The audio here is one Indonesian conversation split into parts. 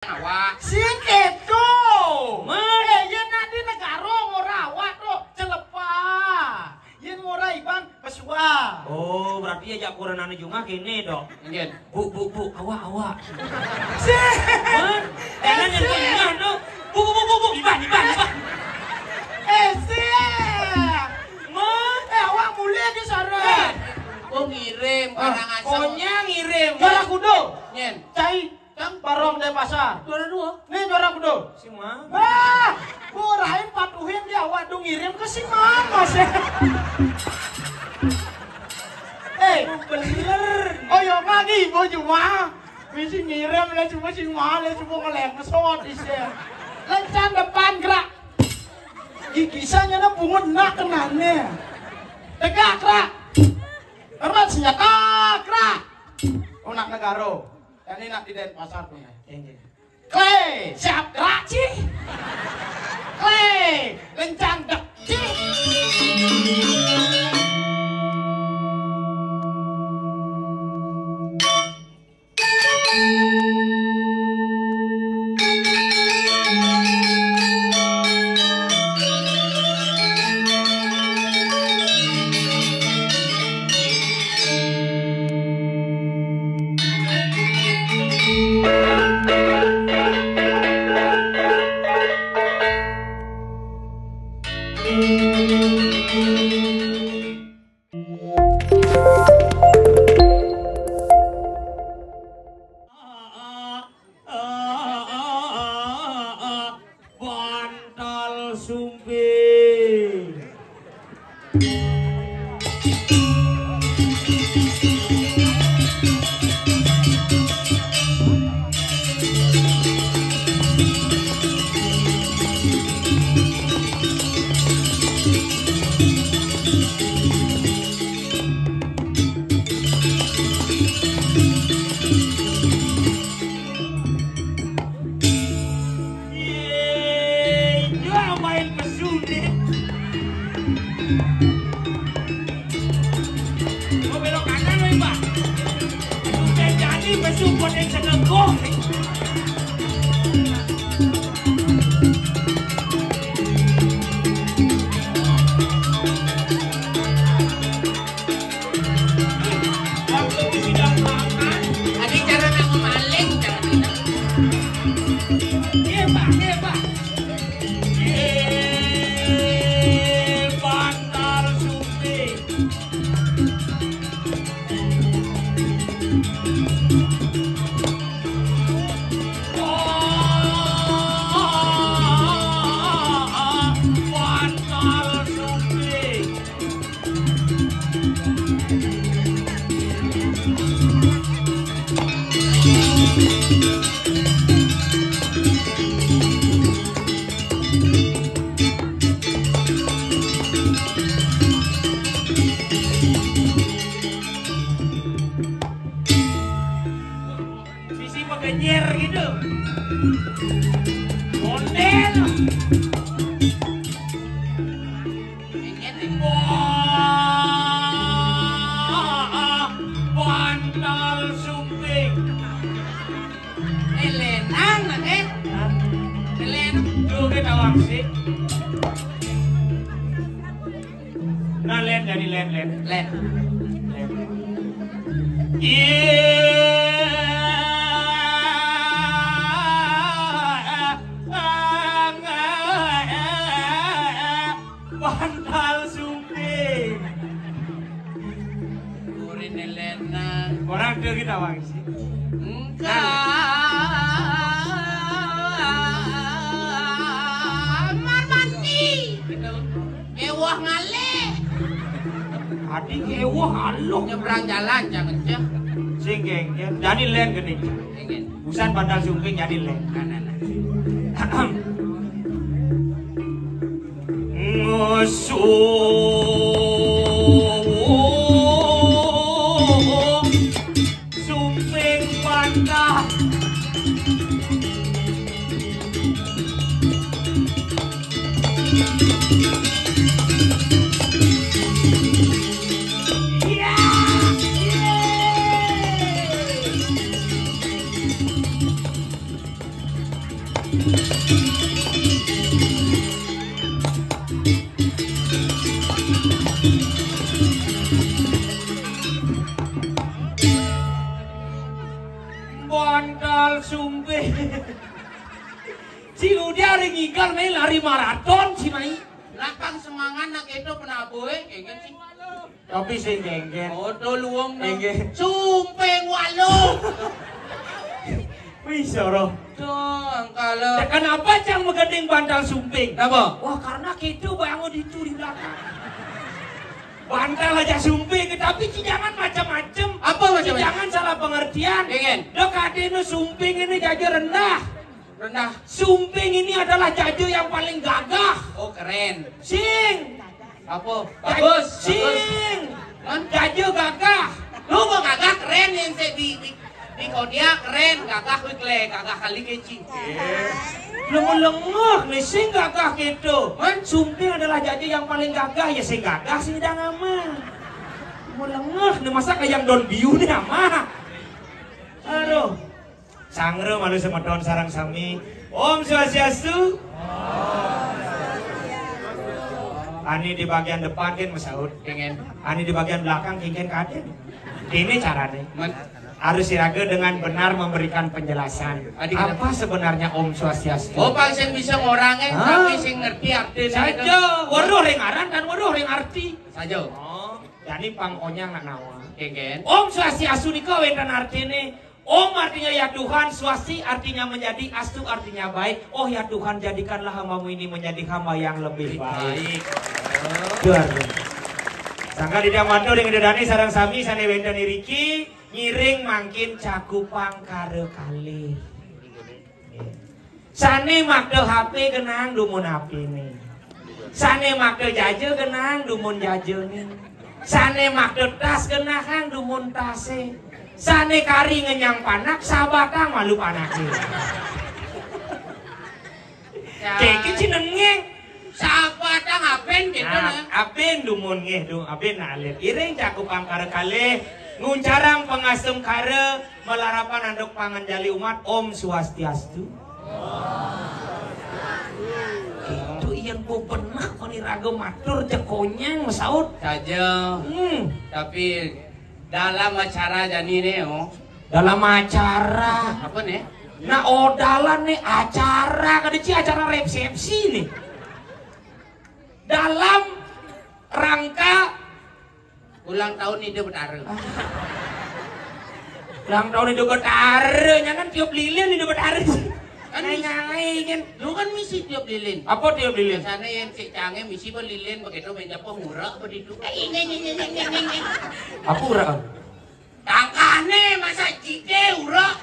awak sing itu yen nanti negara ngora awak tuh celepa yen ngora ibang pesua. Oh berarti ya jakuran juga kini dok. ngen Bu awak Sing enak yang tengah dok. Bu iban sing awak mulia di sana. oh ngirim karangan konya ngirim Juara kudo nyen cai kan barong dari pasar. juara dua Nih juara kudo. si mah Murahin patuhin dia awak dong ngirim ke si mama sih. bener Oh yo ngagi ibu cuma misi ngirim lah cuma si male cuma ngeleng ngesot isya. Lencan depan gerak. Gigisannya na bungut nak kenane. Tegak gerak. Hormat senjata gerak. Oh nak negaro. Ini nak di Denpasar punya. Kle, siap gerak sih. Kle, lencang dek sih. Bantal sumpi. Jual main pesulit. Mau belok kanan nih pak. Sudah jadi pesuput yang senengkong. Waktu di bidang makan. tadi cara nak memaling cara tidak Iya pak. Bantal sumpi. Bantal sumpi. Sisi pegenyer gitu. Mondel. ngen nih Bantal sumping. lenang nak lenang Tuh kita wangsi. Nah len jadi len. len Bantal sumping. kurin lenang Orang tuh kita wangsi. kamar mandi mewah ngale Adik ewah halus. nyebrang jalan jangan ceh Singgeng jadi len gini. ngen Busan bantal sumping jadi len. kanan Musuh sumping bantal. Iya. Bandal sumpah. Si udah ada ngigal main lari maraton si mai. Lakang semangat nak itu penaboy, kengken sih. Tapi sing genggen. Odo luwung no. Genggen. Sumpeng walu. Wih soro. Tuh, kalau. Ya, kenapa cang menggandeng bandal sumping? Apa? Wah karena gitu bangun dicuri belakang. Bandal aja sumping, tapi jangan macam-macam. Apa macam-macam? Jangan salah pengertian. Genggen. Dok adeno sumping ini jajo rendah. Rendah. Sumping ini adalah jajo yang paling gagah. Oh keren. Sing. Apa? Bagus. Sing. Man? Jajo gagah. Lu mau gagah keren yang saya di Kodia keren, gagah wikle, gagah kali kecil. Lengah nih sing gagah gitu. Man, sumping adalah jajo yang paling gagah ya sing gagah sing dah ngama. Lengah nih masa kayak Don Biu nih ama. Aduh. Sangre malu semedon sarang sami. Om Swastiastu. Ani di bagian depan kan Masaud. Pengen. Ani di bagian belakang kingen kaden. Ini caranya. Man. Harus siraga dengan benar memberikan penjelasan. Apa sebenarnya Om Swastiastu? Oh, paling sing bisa ngorangin, tapi sing ngerti arti saja. Waduh ringaran dan waduh ring arti. Saja. Oh, jadi pangkonya nggak nawa. Kengken. Om Swastiastu nikah wendan artinya. Om artinya ya Tuhan, swasti artinya menjadi, astu artinya baik. Oh ya Tuhan, jadikanlah hambamu ini menjadi hamba yang lebih baik. Luar biasa. Sangka di damanto dengan dedani sarang sami sane wendan iriki ngiring mangkin cakupang kare kali. Sane makde HP genang dumun HP nih. Sane makde jaje genang dumun jaje nih. Sane makde tas genang dumun tase. Sane kari ngenyang panak sabatang malu panaknya. Keki cinengeng. Sabatang apen gitu Nah, apen dumun ngeh du apen nalir. Iring cakupang kare kali. Nguncarang pengasem kare melarapan andok pangan jali umat Om Swastiastu. Itu iyan po benak paniraga matur jekonyang Masaud. Saja. Tapi dalam acara jadi nih, oh. Dalam acara. Apa nih? Nah, odalan nih acara, kadici acara resepsi nih. Dalam rangka ulang tahun Ide Betara. Ulang tahun Ide Betara, jangan tiup lilin Ide Betara. Kan Nyai kan. Lu kan misi tiup lilin. Apa tiup lilin? Biasanya yang si canggih misi berlilin begitu meja pemurah begitu. Apa urang? Tangkahnya masa cide urah.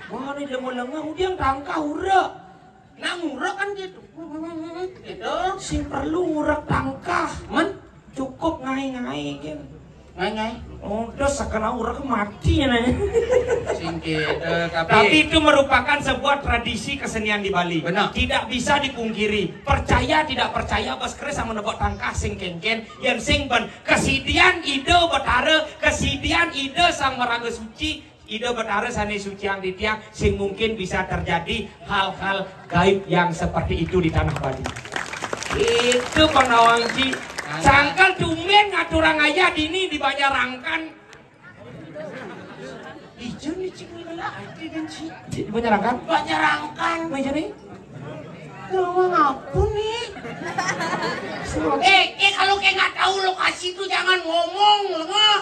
Wah, ini dia mau lengah, udah tangkah urang. Nah murah kan gitu. Gitu. Sing perlu urang tangkah. Men Cukup ngai-ngai kan. ngai. Oh, udah sekena urang mati ya nanya. Sing gitu, Tapi itu merupakan sebuah tradisi kesenian di Bali. Benar. Tidak bisa dipungkiri. Percaya tidak percaya bos kres sama nebok tangkah sing kengken yang sing ben kesidian Ide Betara, kesidian Ide Sang Meraga Suci, Ide Betara sane suci yang ditiang sing mungkin bisa terjadi hal-hal gaib yang seperti itu di tanah Bali. Itu Panawangci. Sangkal tumen ngaturang aja dini di Banjarangkan. Ijo nih cik lelaki kan sih. Di Banjarangkan? Banjarangkan. Macam ni? Lu ngapun nih? Kalau kayak nggak tahu lokasi itu jangan ngomong, lengah.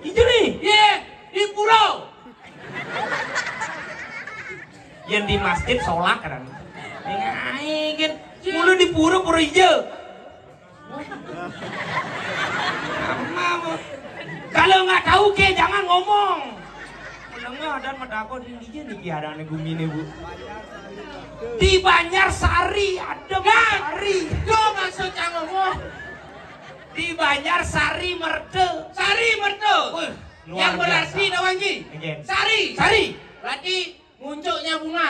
Ijo nih? Di pulau. Yang di masjid sholat kan? Ngai kan? Mulu di pura hijau. Kalau nggak tahu ke jangan ngomong. Lengah dan medako di dia nih kiara nih gumi nih bu. Di Banjarsari ada Banjarsari. Yo maksudnya ngomong. Di Banjarsari Merde. Sari mertu. Yang berarti Dawanji. Sari. Berarti muncuknya bunga.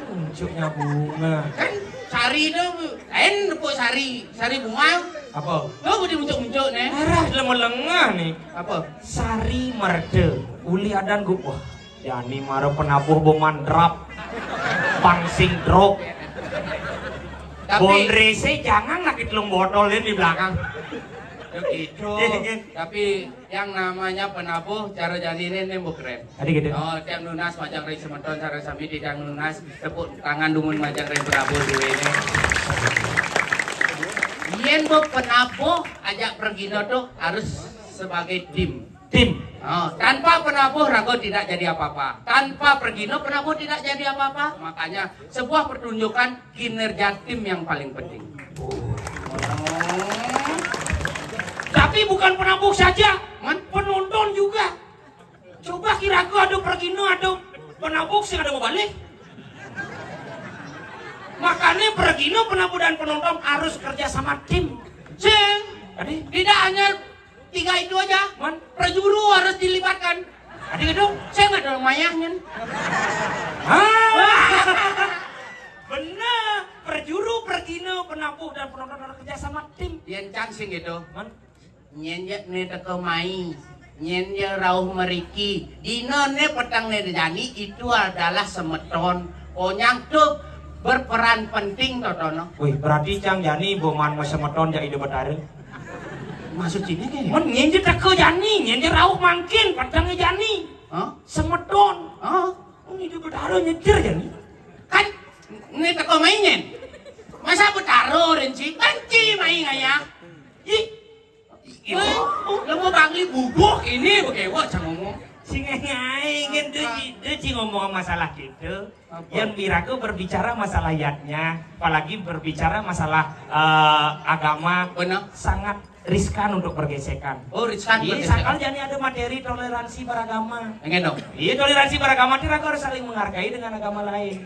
Muncuknya bunga. Kan sari itu nepuk sari bunga. Apa? Lo budi muncuk nih. Arah lengah nih. Apa? Sari Merde. Uli adan gup. Wah, Yani mara penabuh bemandrap. Pangsing drop. Bondrese jangan lagi telung botolin di belakang. Gitu. Tapi yang namanya penabuh cara janine ini keren. Tadi gitu. Oh, tiang nunas majang rei semeton cara sami di tiang nunas tepuk tangan dumun majang rei penabuh dua ini. Yen bu penabuh ajak pergi tuh harus sebagai tim. Tim. Oh, tanpa penabuh rago tidak jadi apa-apa. Tanpa pergino penabuh tidak jadi apa-apa. Makanya sebuah pertunjukan kinerja tim yang paling penting. Tapi bukan penabuh saja, penonton juga. Coba kira-kira ada pergino, ada penabuh sih ada mau balik. Makanya pergino, penabuh dan penonton harus kerja sama tim. Sing, Tadi tidak hanya 3 itu aja, prajuru harus dilibatkan. Tadi gitu. Saya nggak ada mayahnya. Bener, perjuru, pergino, penabuh dan penonton harus kerja sama tim. Yang cangsing gitu. Nyenjak nih teko mai, nyenjak rauh meriki. Dino nih petang nih jani itu adalah semeton. Onyang tuh berperan penting totono. Wih, berarti Cang Jani boman mas semeton jadi betare. Maksud ini kayak Men nyenjak teko Jani, nyenjak rauh mangkin, petangnya Jani. Hah? Semeton. Oh, Ini betare nyetir Jani. kan nih teko mainnya. Masa betaro renci? Renci main ya. Ih. Lo mau bangli bubuk ini bekewa jangan ngomong. Singai kan dia ngomong masalah gitu. Yang Miraku berbicara masalah yatnya, apalagi berbicara masalah agama, Benar. sangat riskan untuk bergesekan. Oh, riskan Iya, bergesekan. sakal jadi ada materi toleransi beragama. Pengen dong. Iya, toleransi beragama itu harus saling menghargai dengan agama lain.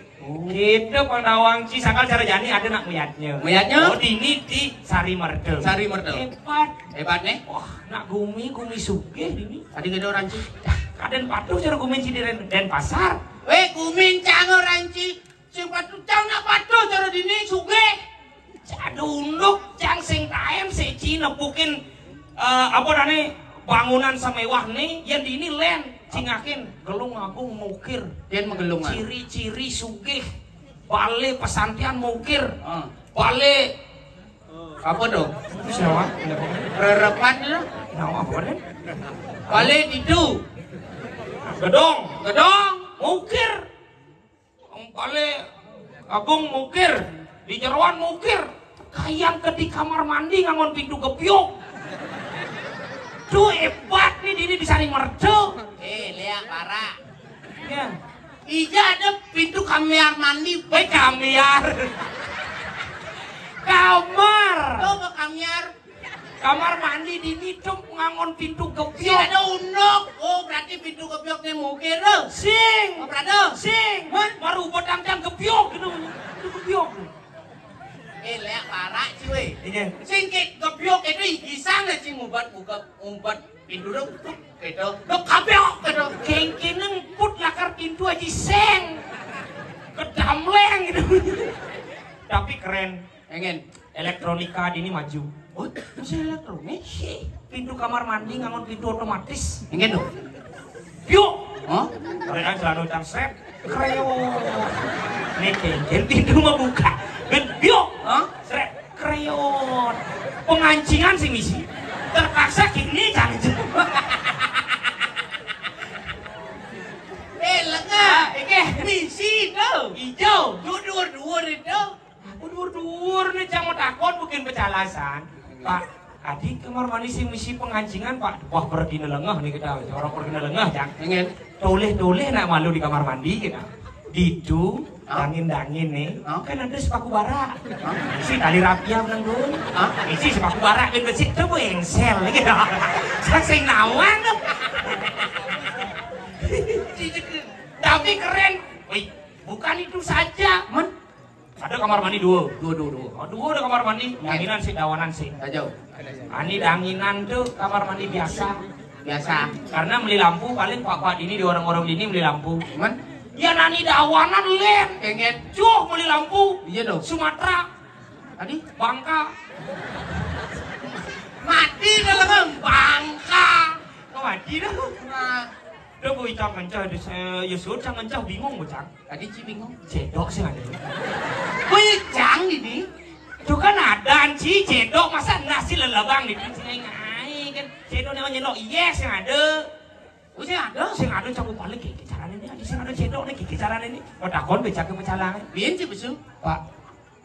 Gitu Pandawang Ci, sakal cara jani ada nak melihatnya. Melihatnya? Oh, ini di Sari Merdel. Sari Merdel. Hebat. Hebat nih. Wah, nak gumi sugih ini. Tadi gede orang Ci. Kaden patuh cara gumi Ci di Denpasar. Weh, kumin cango ranci. Sing patuh cang nak patuh cara dini suge. Cadunduk cang sing taem seci nepukin apa nane bangunan semewah nih yang di ini len cingakin gelung agung mukir Dia menggelungan. ciri-ciri sugih bale pesantian mukir Oh. bale Apa dong? siapa Rerepan lo. nah apa nih Balik itu. gedong Gedong. mukir bale agung mukir di jeroan mukir kayang ke di kamar mandi ngangon pintu gebyok tuh hebat nih ini di Sari Merdel Lihat parah. ya Ija ada pintu kamar mandi. kamar kamar Coba kamar. kamar mandi di tuh ngangon pintu Si gebyok ada undok. Oh, berarti pintu kebioknya mukir lo. sing Oh, berada. sing baru bodang-dang gebyok gitu itu gebyok Lihat parah cuy. iya Singkit kebiok itu isang lah sing umbat pintu lo. Gitu. Lo kebiok gitu. kengkenen put lakar pintu aja seng kedamleng gitu tapi keren Pengen. elektronika ini maju Oh, masih elektronik. pintu kamar mandi ngangon pintu otomatis Pengen dong. yuk Oh? mereka selalu ucap srep kreo nih kengken pintu mau buka ben yuk Hah? srep kreo pengancingan sih misi terpaksa gini jangan Lega. Misi tuh. hijau Dur itu. aku dur nih jangan takut mungkin pecalasan Pak Adi kamar mandi sih misi pengancingan Pak wah pergi nelengah nih kita orang pergi nelengah jangan Pengen. toleh nak malu di kamar mandi kita didu Hah? dangin nih Hah? kan ada sepaku bara isi tali rapia menang dulu Hah? isi sepaku bara kan bersih itu engsel gitu saking nawang tapi keren wih bukan itu saja men ada kamar mandi dua ada kamar mandi danginan sih dawanan sih Ayo. ani danginan tuh kamar mandi biasa Biasa. karena beli lampu paling pak ini di orang-orang ini beli lampu Man. ya nani dawanan len Pengen. Juh beli lampu Iya dong. Sumatera Tadi Bangka mati dalam Bangka. kok mati dah Nah, Udah bu icang kencah, ya sudah kencah bingung bu cang. Tadi Ci bingung. Cedok sih ada. Wih, cang ini. Itu kan ada Ci cedok masa nasi lelabang di sini ngai kan. Cedok namanya lo yes yang ada. Oh sih ada. Sing ada cang balik kayak caranya ini. Ada sing ada cedok nih kayak caranya ini. Oh takon becak ke pecalang. Biar Ci besu. Pak,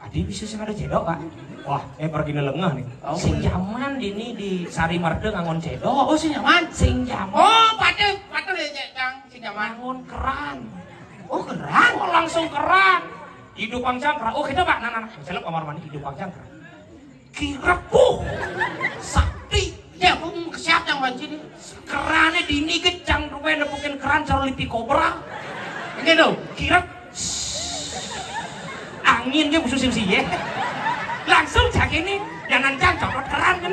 adi bisa sing ada cedok pak. Wah, pergi nelengah nih. Oh, sing zaman ini di Sari Marde ngangon cedok. Oh sing nyaman. Sing zaman. Oh patu ya cang sing nyaman. Ngangon keran. Oh keran. Oh langsung keran. Hidup pang cangkra. Oh kita pak, nah. Celep kamar mandi hidup pang cangkra. Kirepuh. Sakti. Ya, aku siap yang banci nih. Kerannya dini kecang rupanya nepukin keran cara lipi kobra. Ini dong. Kirep. Angin dia musuh sih ya. Langsung cak ini jangan cang cokot keran kan.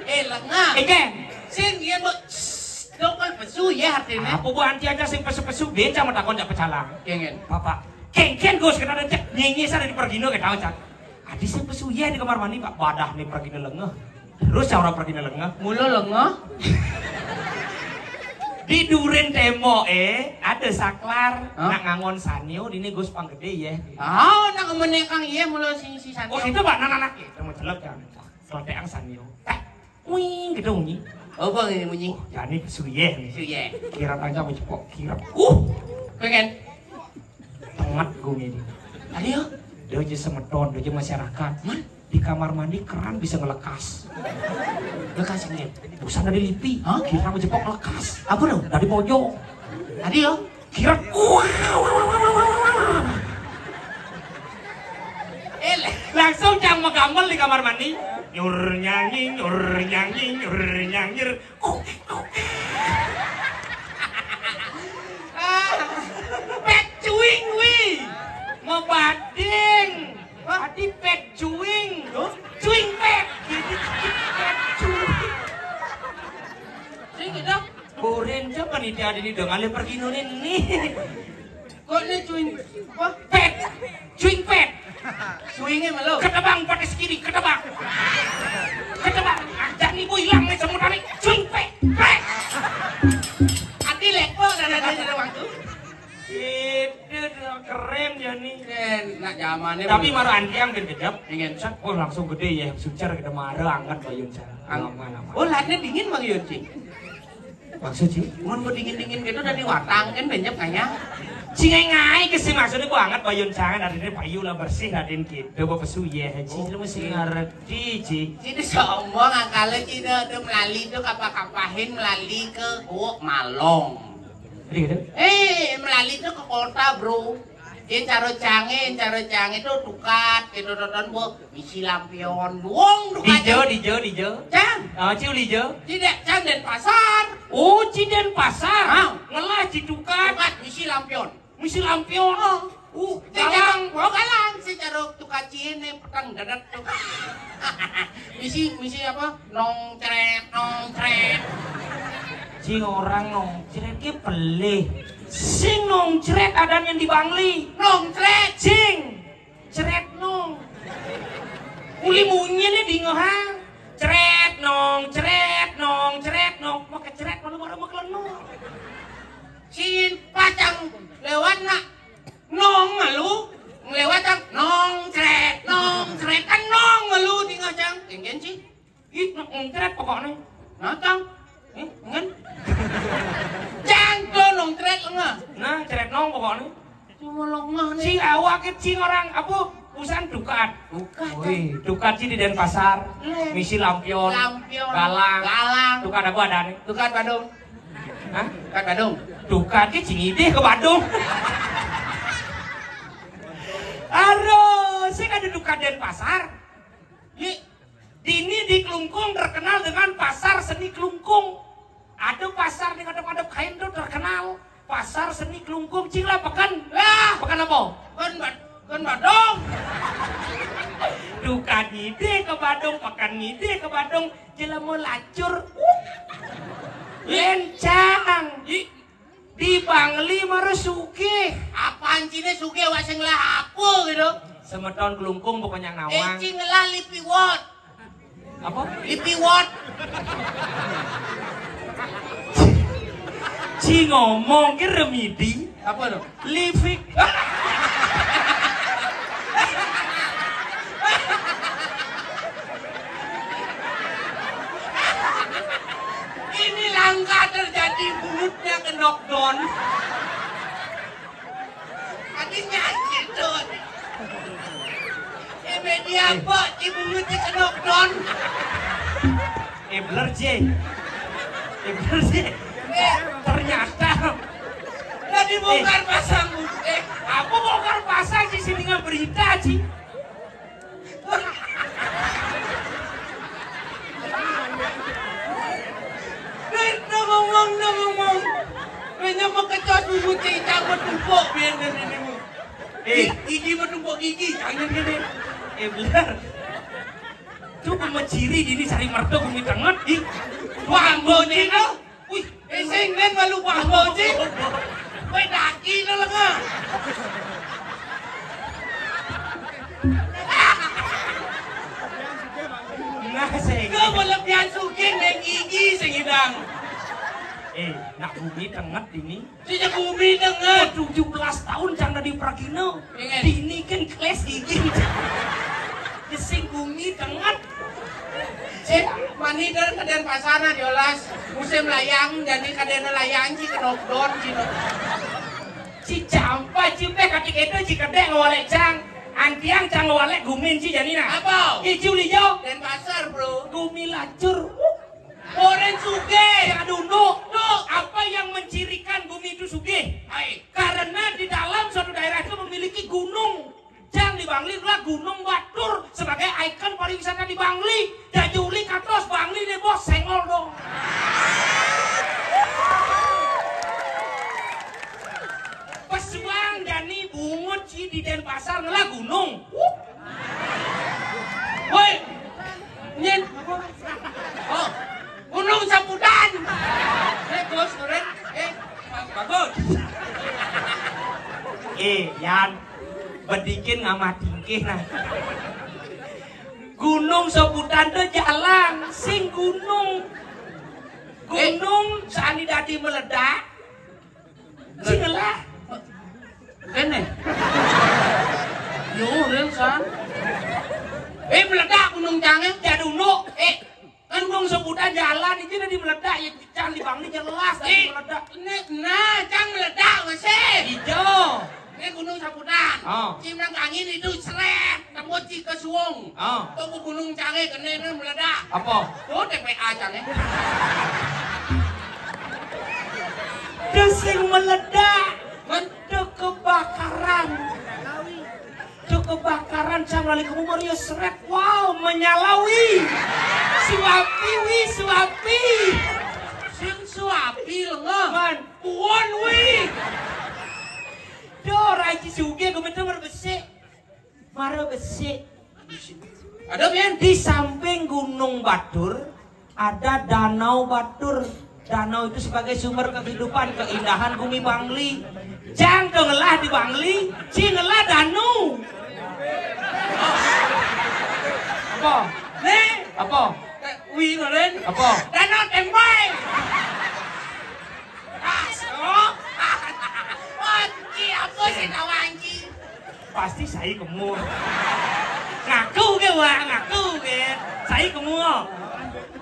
Lengah. Ken. Sing iya bu. Dokol pesu ya artinya. Apa bu anti aja sing pesu-pesu beca mau takon jak pecalang. Kengen. Bapak. Ken gus kena ada cek nyenyi sana di pergino kayak tahu cak. Adi sing pesu ya di kamar mandi pak. Badah nih pergino lengah. Terus cara pergino lengah. Mulu lengah. Di duren temo ada saklar nak ngangon sanyo dini gus pang gede ya. Oh nak menekang iya mulu si sanyo. Oh itu pak nana kita mau celok kan. Seloteng sanyo. Wing gitu bunyi. Oh bang ini bunyi. Jadi pesuye nih. Suye. Kira aja mau cepok kira. Pengen. Tengat gue ini. Tadi yo. Dia aja semeton, dia aja masyarakat. Di kamar mandi keran bisa ngelekas. Lekas ini. Busan dari lipi. Kira mau cepok lekas. Apa dong? Dari pojok. Tadi yo. Kira. Langsung jam gamel di kamar mandi. Nyur nyanyi, nyur nyanyi, nyur nyanyir. Pet cuing wi. Mau bading. Adi pet cuing. Cuing pet. Jadi pet cuing. Sing gitu. Buren coba nih dia ini dong ale pergi nunin nih. Kok ini cuing apa? Pet. Cuing pet. Cuingnya malu. Ketebang pakai sekiri, ketebang. Ketebang. Jangan ibu hilang nih semua nih. Cuing pet. Pet. Adi lekpo ada waktu. Itu keren ya nih. Keren. Nak zamannya. Tapi maru anti yang gede-gede. Ingin. Oh langsung gede ya. Sucar kita marah angkat bayun cara. Oh latnya dingin bang Yunci. Maksud sih? Mun dingin-dingin gitu dari watang kan banyak kayaknya. Cingai-ngai kesih maksudnya gua angkat bayun cangan dari ini payu lah bersih raden gitu bapak suye Ci lu mesti ngerti Ci. Ini sombong angkala Ci udah melalui itu kapah-kapahin melalui ke Malong. Jadi gitu? Melalui itu ke kota bro. Caro cange itu dukat gitu don bu misi lampion buang dukat. Dijo. Cang. Ciu lijo. Tidak cang dan pasar. Oh Ciden pasar. Ngelah Dukat Cidukat. misi lampion. Misi lampion. Galang, galang si caro dukat cine petang dadat tuh. misi apa? Nong cret. Cing orang nongcret ke pelih. Sing nongcret adanya di Bangli. Nongcret. Cing. Cret nong. Uli munyi nih di ngehang. Cret nong. Maka cret malu baru makleno. Sin pacang lewat nak. Nong malu. Ngelewat cang. Nongcret kan nong malu di ngacang. Kengen sih. Ih nongcret pokoknya. Nacang. Ngen. Cang tuh nongcret lengah. Nah cret nong pokoknya. Cuma lengah nih. Cing awak cing orang apa? Perusahaan Dukat. Wih, Dukat sih di Denpasar. Misi lampion. Galang. Dukat apa ada nih? Dukat Badung. Hah? Dukat Badung. Dukat ki Cingidih ke Bandung. Aduh, saya ada Dukat Denpasar. Ini di Klungkung terkenal dengan pasar seni Klungkung. Ada pasar di ngadep-ngadep kain tuh terkenal. Pasar seni Klungkung, cing lah pekan. Pekan apa? Kan Badung. Dukat ngide ke Bandung, pekan ngide ke Bandung, jela mau lacur. Lencang. Di Bangli marusuki. Apaan cine suge waseng lah apa gitu. Semeton Klungkung pokoknya ngawang. Cing lah lipiwot. Apa? Lipiwot. Ci ngomong ke remedi Apa tuh? livik. Ini langka terjadi mulutnya ke knockdown. Tadinya gitu. Media apa? Ibu mulutnya ke knockdown. Bener J. Bener J. Ternyata Udah dibongkar pasang. apa bongkar pasang di sini nggak berita Ci. Udah ngomong. Kayaknya mau kecot bubu cicak bertumpuk biar dari ini. Gigi bertumpuk gigi, jangan gini. Bener. Coba menciri ini cari mertua bumi tengah. Wah, bocil lo. Wih, sing nen malu wah bocil. Wih, daki lo lenga. Nah, saya. Kau berlebihan suking dan gigi sehidang. Nak bumi tengah ini. Sejak bumi dengan 17 tahun jangan di Prakino. Ingat. Ini kan kelas gigi. Desing bumi tengah. Mani dari kaden pasana diolas musim layang jadi kaden layang ci kenokdon cino. Ci campa ci pe katik itu ci kedek ngawalek cang. Antiang cang ngawalek gumin ci janina. Apa? Icu lijo. Den pasar bro. Gumi lacur. Oren suge. Aduh no. Apa yang mencirikan bumi itu sugih? Karena di dalam suatu daerah itu memiliki gunung. Jangan di Bangli adalah Gunung Batur sebagai ikon pariwisata di Bangli. Dan Juli katos Bangli deh bos, sengol dong. Pesuang Jani bungut ci di Denpasar adalah gunung. Woi, nyen. Oh, Gunung Sambutan. Bagus, keren. Bagus. Yan, bedikin ngamatingkih nah. Gunung Sambutan tuh jalan, sing gunung. Gunung sani dadi meledak. Cingelah. Kene. Yo, Rensan. Meledak gunung cange. Jadunu, kan Gunung Sambutan jalan itu udah meledak ya jangan di Bangli jelas tadi meledak. Nah, cang meledak masih. Hijau. Ini Gunung Sambutan. Oh. Cimnang angin itu seret, temu ci ke suwung. Oh. Tuh gunung cange kene meledak. Apa? Tuh TPA cange. Desing meledak. Itu kebakaran. Itu kebakaran cang lali kamu Mario seret. Wow, menyalawi. Suapi. Sing suapi lenga. Man, Puan wi. do raji suge gue betul mara besik. Ada bien. Di samping Gunung Batur ada Danau Batur. Danau itu sebagai sumber kehidupan, keindahan bumi Bangli. Jang ngelah di Bangli, ngelah danau. Apa? Nih, Apa? wi ngeren. Apa? Danau tempai. Asok. Wanci apa sih kawanci? Pasti saya kamu. Ngaku ke wah, ngaku ke. Saya kamu.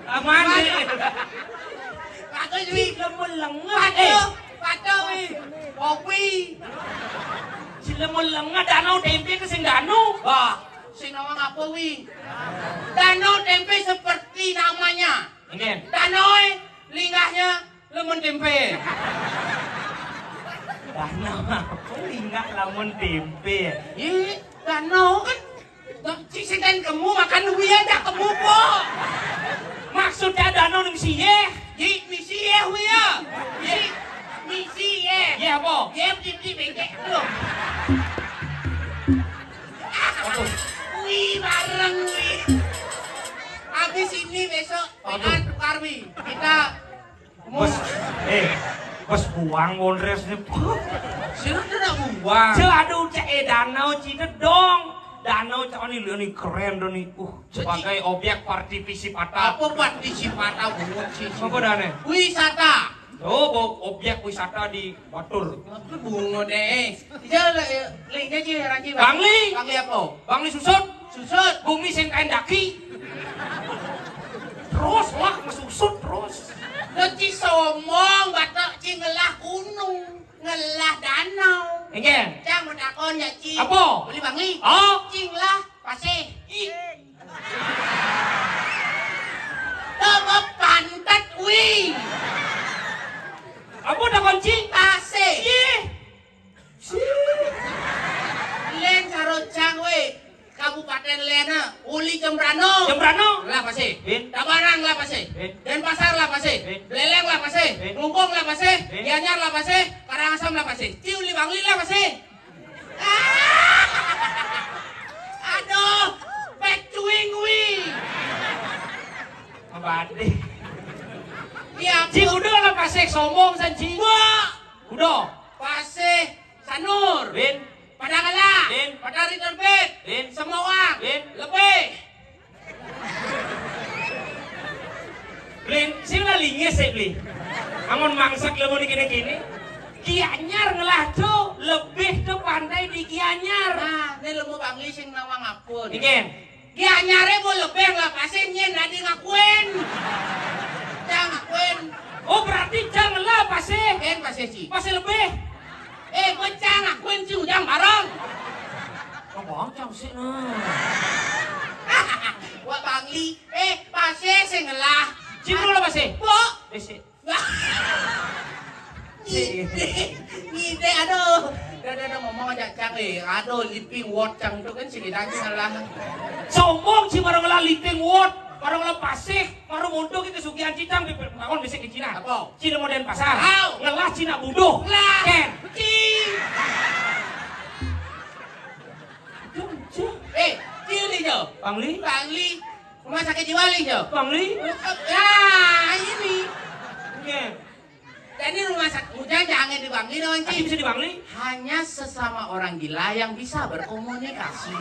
Aman deh. Aku wi. Lemon lengah. Pato wi. Kopi. Si lemon lengah danau tempe ke sing danau. Wah, sing nama apa wi? Danau tempe seperti namanya. Mungkin. Danau linggahnya lemon tempe. Danau apa linggah lemon tempe. Danau kan Cisikan kamu makan wi aja kamu po. Maksudnya danau ning siye. Di misi ya wi ya. Misi ya. Ye apa? Ya di bengkek lu. Wi bareng wi. Habis ini besok dengan tukar wi. Kita Bos, bos buang wondres nih. sih tidak buang. Aduh cek danau Cidedong. Danau cak ini keren dong nih. Sebagai objek partisipata. Apa partisipata bungut sih? Apa dane? Wisata. Oh, objek wisata di Batur. Bungo deh. Iya, linknya sih ranci. Bangli. Bangli apa? Bangli susut. Susut. Bumi sing kain daki. Terus lah mesusut terus. Nanti somong batak ci ngelah gunung, ngelah danau. Enggak. Cang bertakon ya ci. Apa? Beli Bangli. Oh. Cing lah pasih. Tebak pantat wi. Apa udah kunci? Pasih. Ih. Len sarocang we. Kabupaten Lena, Uli Jembrano. Jembrano. Lah pasih. Bin. Tabanan lah pasih. Bin. Denpasar lah pasih. Bin. Beleng lah pasih. Bin. Lungkung lah pasih. Bin. Gianyar lah pasih. Karangasem lah pasih. Ciuli Bangli lah pasih. Aduh, pecuing wi. Mabade. Iya, Cing udah lah pasek sombong san cing. Wah, Udah. pasih Sanur. Bin. Padangala. Bin. Padari terbit. Bin. Semua. Bin. Lebih. Blin, sing lah linges sih beli. Amun mangsak lemu di kini-kini. Gianyar ngelah tuh lebih tuh pandai di Gianyar. Nah, ini lemu Bangli sing nawang ngapun. Dingin. Gianyare mau lebih lah pasti nyen nadi ngakuin. Jangan ngakuin. Oh berarti jangan lah pasih. Ken pasti sih. Pasih lebih. Gue jangan ngakuin si ujang bareng. Abang cang sih nah. Wah Bangli, pasti sing ngelah. Cing dulu pasih. Bo. Sih. Ngide aduh. Udah ngomong aja cang aduh liping word cang itu kan sing daging ngelah. Sombong sih marang ngelah liping word. Marang ngelah pasih. Marang untuk itu sugihan cicang di tahun bisa ke Cina. Apa? Cina modern pasar. Au. Ngelah Cina buduh. Lah. Ken. Cing. Ciuli jo. Bangli. Bangli. Rumah sakit jiwa li jo. Bangli. Ya, ini. Ken. Jadi rumah sakit hujan jangan di Bangli dong, Masih Cing. bisa di Bangli? Hanya sesama orang gila yang bisa berkomunikasi.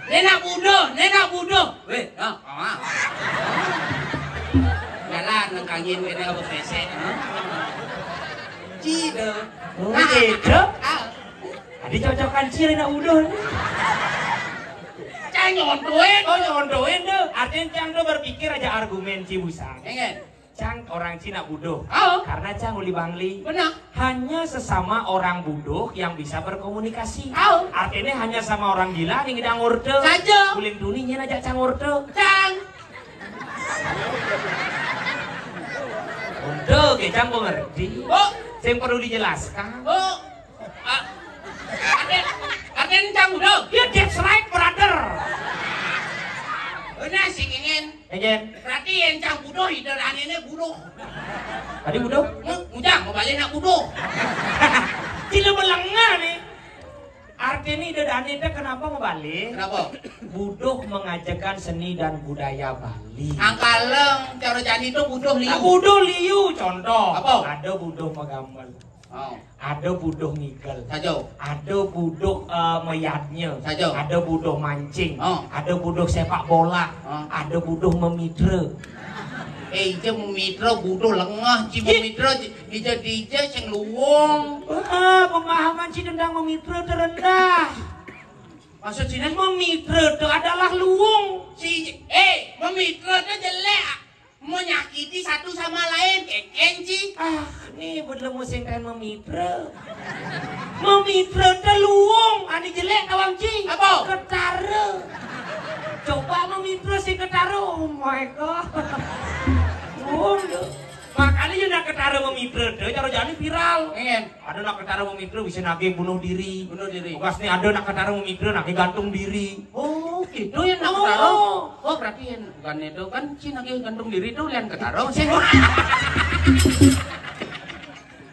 Nenek budo. Weh, nah, jalan nengkangin kena ke WC. Cide. Oh, gitu. Ah, Adi cocokan ciri na udon. cang nyontoin. Oh nyondoin deh. Artinya Cang tuh berpikir aja argumen Cibusang. Enggak. Cang orang Cina buduh. Oh, Karena Cang uli Bangli. benar. Hanya sesama orang buduh yang bisa berkomunikasi. Oh. Artinya hanya sama orang gila yang ngidang urde. Saja. Kuling duninya aja Cang urde. Cang. Urde, ke Cang kok ngerti. Oh, Yang perlu dijelaskan. oh. Aden cang budo. Ya that's right brother. Benar sih ingin. Ejen. Berarti yang cang budo hidaran ini budo. Tadi buduh. Ujang mau balik nak budo. Cila melengah nih. Artinya ide Dani itu kenapa mau balik? Kenapa? Buduh mengajarkan seni dan budaya Bali. Angkaleng cara jadi itu budo Nah, liu. buduh liu contoh. Apa? Ada buduh megambal. Oh, Ada buduh ngigel. saja. Ada buduh meyatnya. Saja. Ada buduh mancing. Oh. Ada buduh sepak bola. Oh. Ada buduh memidre. Ije mitra budo lengah, ci mitra dija sing luwung. Pemahaman si tentang memidre terendah. Maksud sini Memidre itu adalah luwung. si memitra itu jelek, menyakiti satu sama lain, keken ci. Nih belum musim kan memidre. Memidre itu luwung. Ani jelek kawan ci. Apa? Ketara. Coba memidre si ketara. Oh my god. Makanya dia nak ketara memidre, cara jadi viral. Ingin Ada nak ketara memidre bisa nagih bunuh diri. bunuh diri. Tugas nih ada nak ketara memidre nagih gantung diri. Oh, gitu ya nak ketaro. Oh, berarti yang bukan itu kan ci lagi gantung diri tuh lian ketaro sih.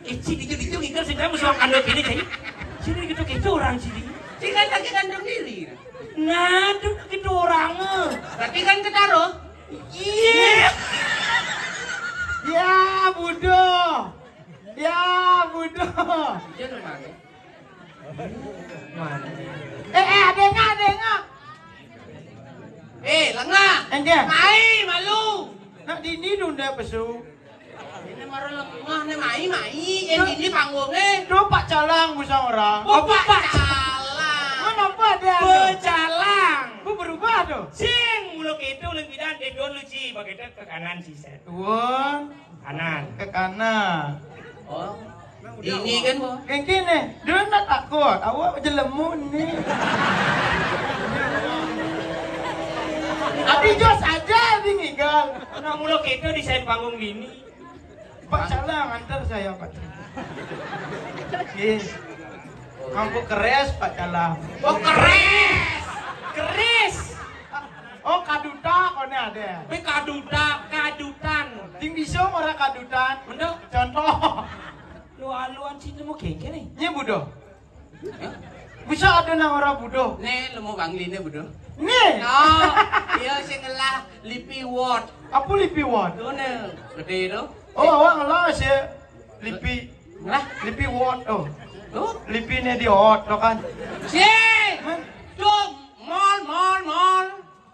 Ci dijo ngikir sih kamu suang kandung ini cai. Sini gitu orang sini. Ci kan lagi gantung diri. Nah, tuh gitu orangnya. Berarti kan ketaro. Iya. Ya budo. Ya budo. Jangan mana? Mana? Adenya. Lengah. Enggak. Mai malu. Nak dini nunda pesu. Ini marah lengah nih mai. Ini panggungnya. Duh Pak Calang busang orang. Oh Pak Calang. Mana apa dia? Pecalang. Bu berubah tuh. Sing muluk itu lempidan dedon lu ci, begitu ke kanan sih set. Tuan Kanan. ke kanan. Oh. Ini kan bu. Kayak gini, dia nak takut. Awak jelemun nih. Tapi jos aja di ngigal. Nah muluk itu desain panggung gini. Pak Calang antar saya Pak. Yes. Mampu keres Pak Calang. Oh keres. Keres. Oh kaduta kone ada. Tapi kadutan. Ting bisa orang kadutan. Mendok. Contoh. Lu-aluan sih mau kengke nih. Nya budo. Bisa ada nang orang budo. Nih lu mau bangli nih bodoh. Nih. No, iya sih ngelah lipi word. Apa lipi word? Tuh nih, gede itu. Oh awak ngelah sih. Lipi. Lah, Lipi word oh. tuh. Lipi nih di hot lo kan. Si, tuh mall.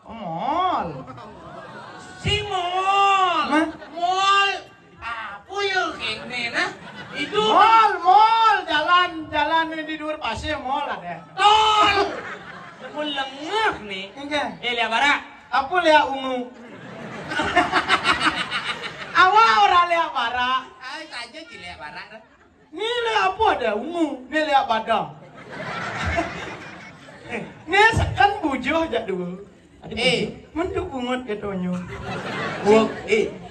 Oh, mall. Si mall. Hah? Mall. Apa ya kene nah? Itu Mall. Jalan ini di luar pasir mall ada. tol. Mau lengah nih. Enggak. Lihat bara. Apa lihat ungu? Awak orang lihat bara. Ah, saja cilik barat. Ni lihat apa ada ungu? Ni lihat badang. Ni kan bujuh jak dulu. Menduk bungut ketonyo. Bu,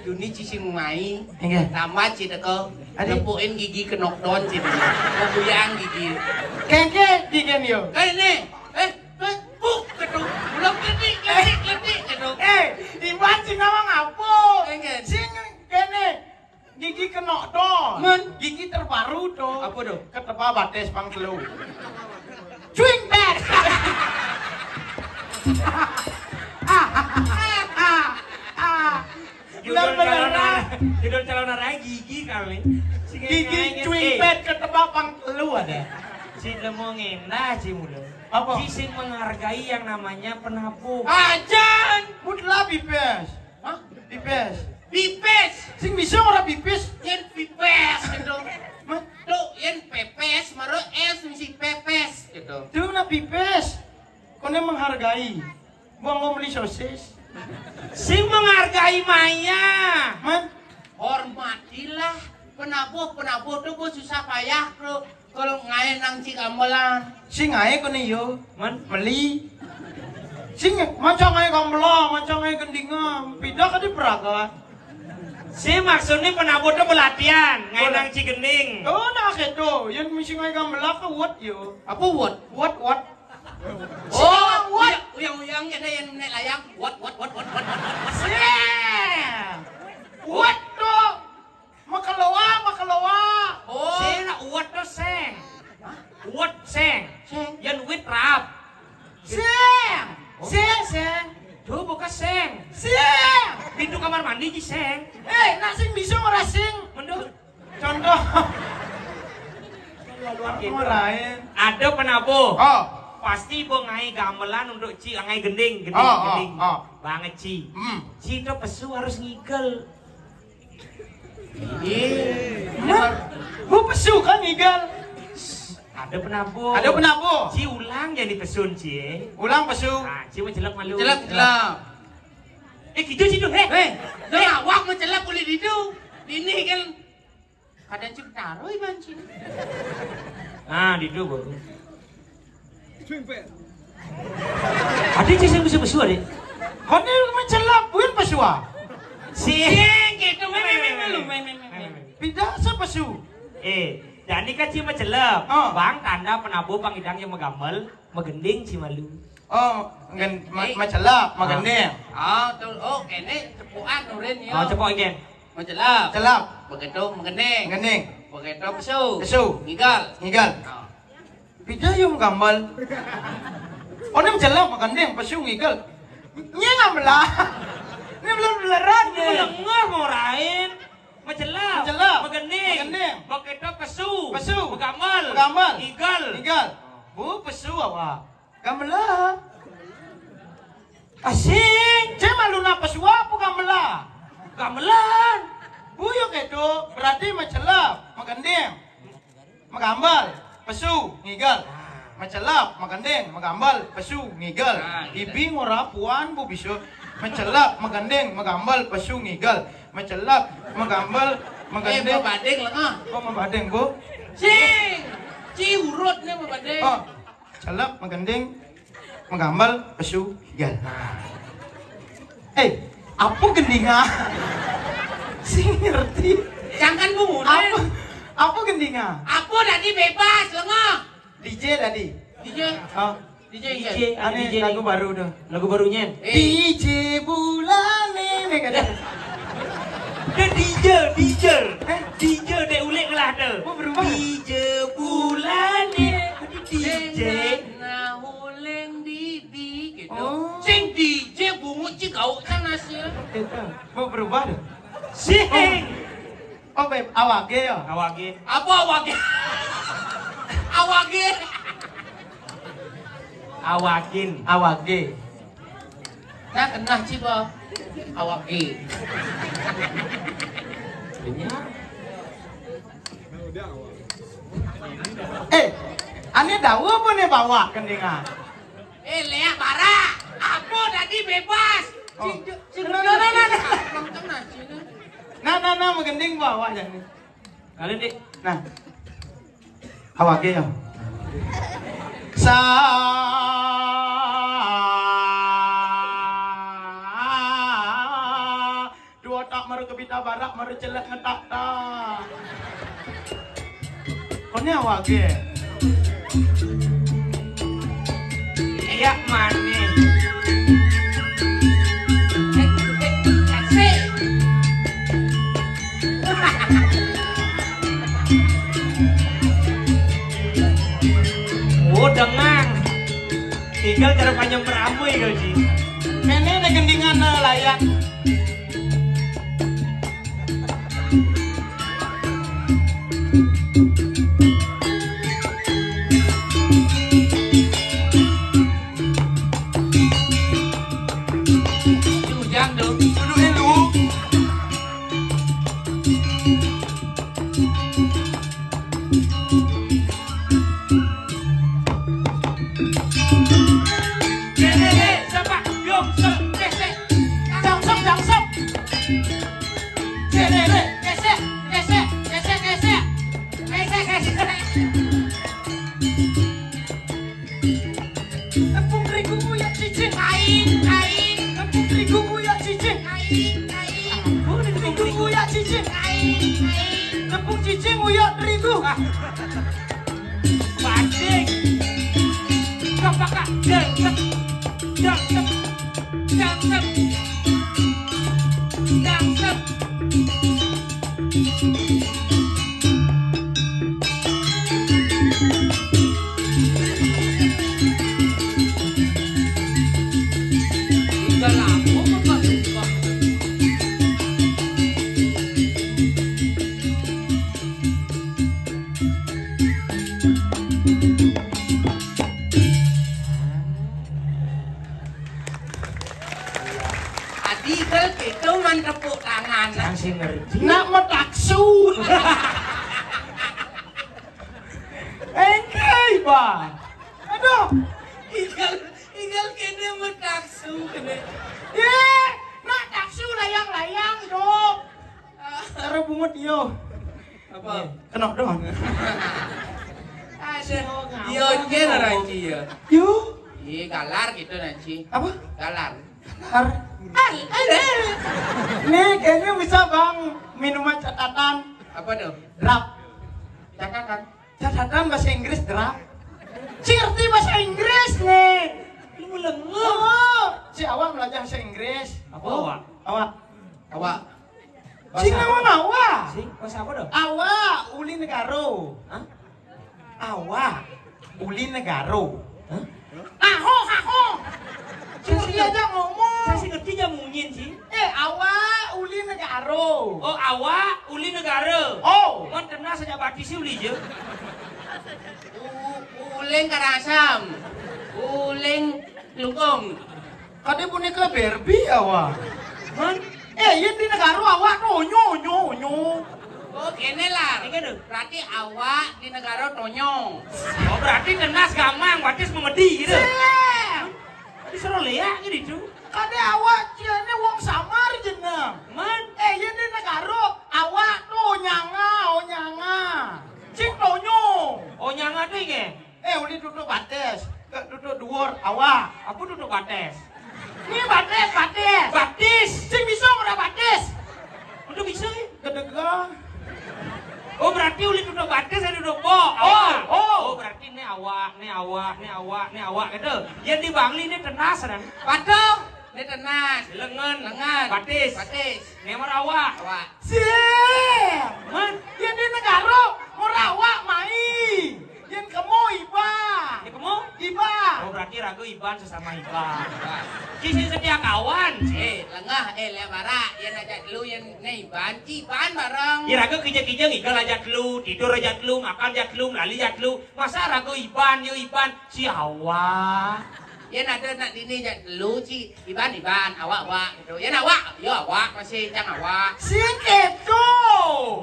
Duni cising mai. Enggak. Nama cita kau. Adik. Lepuin gigi ke knockdown cita. Kebuyang gigi. Kengke digen yo. Ini. Buk ketu. Belum letik ketu. Dibancing nawang apa? Enggak. Sing kene gigi kena do. Gigi terbaru do. Apa do? Ketepa bates pang telu. Cuing bet. Judul calon arah gigi kali. Gigi cuing bet ketepa pang telu ada. Si lemo ngendah si mulu. Apa? Si sing menghargai yang namanya penabuh. Ajan, mutlah bipes. Hah? Bipes. Pipes. Sing bisa ora bipes. Yen pipes gitu. Tuh, yen pepes, maro es misi pepes gitu. Tuh na bipes. Kone menghargai. Buang mau beli sosis. Sing menghargai Maya. Man, Hormatilah penabuh tuh bu susah payah tuh. Kalau ngayen nang Cikamelan. sing ae kone yo. Man, Meli. Sing macam ae kamela, macam ae gendingan. Pindah ke di Praga. si maksudnya penabuh tuh belatihan, ngainang Cigending. Oh nak itu, yang misi ae kamela ke what yo. Apa what? What? Oh, what? Uyang ada yang naik layang. What? What tuh? Makaloa. Oh, Si na uwat tuh seng. Uwat seng. Seng. Yan wit rap. Sing. Tuh bukan seng. Sing. Pintu kamar mandi di seng. Nak sing bisa ora sing. Mendut. Contoh. Gitu. Marahin. Ada penabuh. Oh. Pasti bo ngai gamelan untuk ci ngai gending. Oh. Banget ci. Hmm. Ci itu pesu harus ngigel. Bu pesu kan igal. Ada penabuh. Ada penabuh. Ci ulang jadi pesun ci. Ulang pesu. Nah, ci mau jelek malu. jelek. Gitu ci tuh. Jangan awak mau jelek boleh didu. Ini kan kadang ciptaro iban cina. Nah, di dulu baru. Ada ci sing bisa pesu ada. Kone mencelap buin pesu ah. Sing gitu Pindah sa pesu. jadi kan ci macelep. Oh. Bang tanda penabuh pangidang yang megamel, megending ci malu. Oh, mencelap, magandeng. Kene cepuan urin yo. Oh, cepok igen. Mencelap. Celap, Begitu mengeneng. magandeng. Begitu pesu. Pesu. Ngigal. Ngigal. Pindah yung gambal. Kone mencelap, magandeng, pesu ngigal. Nya ngamlah. Ini belum beleran ya. Melengah mau rain. Macelap. Megending. Begitu pesu. Megamel. Ngigal. Bu, pesu awak. Gamela. Asing. Cek malu na pesu apa gamela? Gamelan. Buyuk itu berarti macelap, magending, magambal, pesu, ngigel. Macelap, magandeng, magambal, pesu, ngigel. Ibing ora puan bu bisu. Macelap, magandeng, magambal, pesu, ngigel. Macelap, magambal, magandeng. Mabadeng lah. Oh, mabadeng bu. Ci urut nih mabadeng. Oh, celap, magandeng, magambal, pesu, ngigel. Apa gendinga? Sing ngerti. Jangan bungunan. Apa gendinga? Aku tadi bebas lengoh. DJ tadi. DJ. Oh, DJ. aneh lagu baru tuh. Lagu barunya. DJ bulan ini kata. DJ dek ulik lah tuh. Oh, berubah. DJ bulan DJ. Nah uleng dibi gitu. Oh. Sing DJ bungut cikau kan hasil. Mau berubah tuh. Sing. Oh, beb, awake ya. Awake. Apa awake? Awake. Awakin. Awake. Nah kena ciba. Awake. Aneh tahu apa nih bawa kendingan? Lea bara. Aku tadi bebas. Oh. Nah. Nah, menggending bawa jangan. Kalian dek. Nah, awake ya. Dua tak maru kebita barak maru celak ngetak tak. Kone awake. Iya mana? Oh dengang. Tinggal cara panjang beramu ya Ji. Kene ada gendingan layak. Ujang dong. Duduk dulu. Siapa? Yongsep, gesek. Jangsep. Gesek. Tepung terigu buyak cicing. Kain. Tepung terigu buyak cicing. Tepung terigu buyak cicing. Tepung cicing buyak terigu. Banding. Kapakak. Jangsep. Udah lama kok lupa. Adi kel itu man tepuk tangan. Langsung ngerti. Nak metaksu. Engkai ba. Aduh. Igal kene metaksu kene. Nak taksu layang-layang dong. Cara bungut yo. Apa? Kenok dong. Ada. Yo kene ranci ya. Yo. Iya galar gitu nanti. Apa? Galar. Har. Ada. Nih kayaknya bisa bang minuman catatan Apa tuh? draft. Catatan. Catatan bahasa Inggris draft. Si ngerti bahasa Inggris nih. Lu lengah. Oh, si awak belajar bahasa Inggris. Apa awak? Awak. Awak. Si nama awak. Sing, bahasa apa dah? Awak uli negaro. Hah? Awak uli negaro. Hah? Aho. Cuma dia aja ngomong. Saya sih ngerti aja munyin sih. Awak uli negaro. Oh awak uli negara. Oh. Kan kena sejak bati sih uli je. Uleng karasam. Uleng lungkong. Kade boneka Barbie awak. Man, yen di negara awak nyo. Oh kene lah. Berarti awak di negara tonyong. Oh berarti tenas gamang, watis memedi gitu. Di Suralaya gitu. Kade awak jene wong samar jeneng. Man, Yen di negara awak nyanga. Cing tonyong. oh nyanga tuh nge. Uli duduk bates. Duduk dhuwur awak. Aku duduk bates. Ini bates. Batis. Cing bisa ora bates. Udah bisa ya? Gedega. Oh berarti uli duduk batis saya duduk bo. Oh berarti ini awak gitu. Yang di Bangli ini tenas kan? Patung. Ini tenas. Lengan. Batis. Nemor awak. Sih. Man, Yen di negara ora awak mai. Yen kamu iba. ini kamu? Iba. Oh berarti ragu Iban sesama Iban. Kisi setia kawan. Lengah lebara. Yang ajak dulu yang nih ban bareng. Ya ragu kijang-kijang ikan aja dulu, tidur aja dulu, makan aja dulu, lali aja dulu. Masa ragu Iban si awak. Yang ada nak dini ajak dulu si Iban awak gitu. Yang awak masih jangan awak. Sing keto.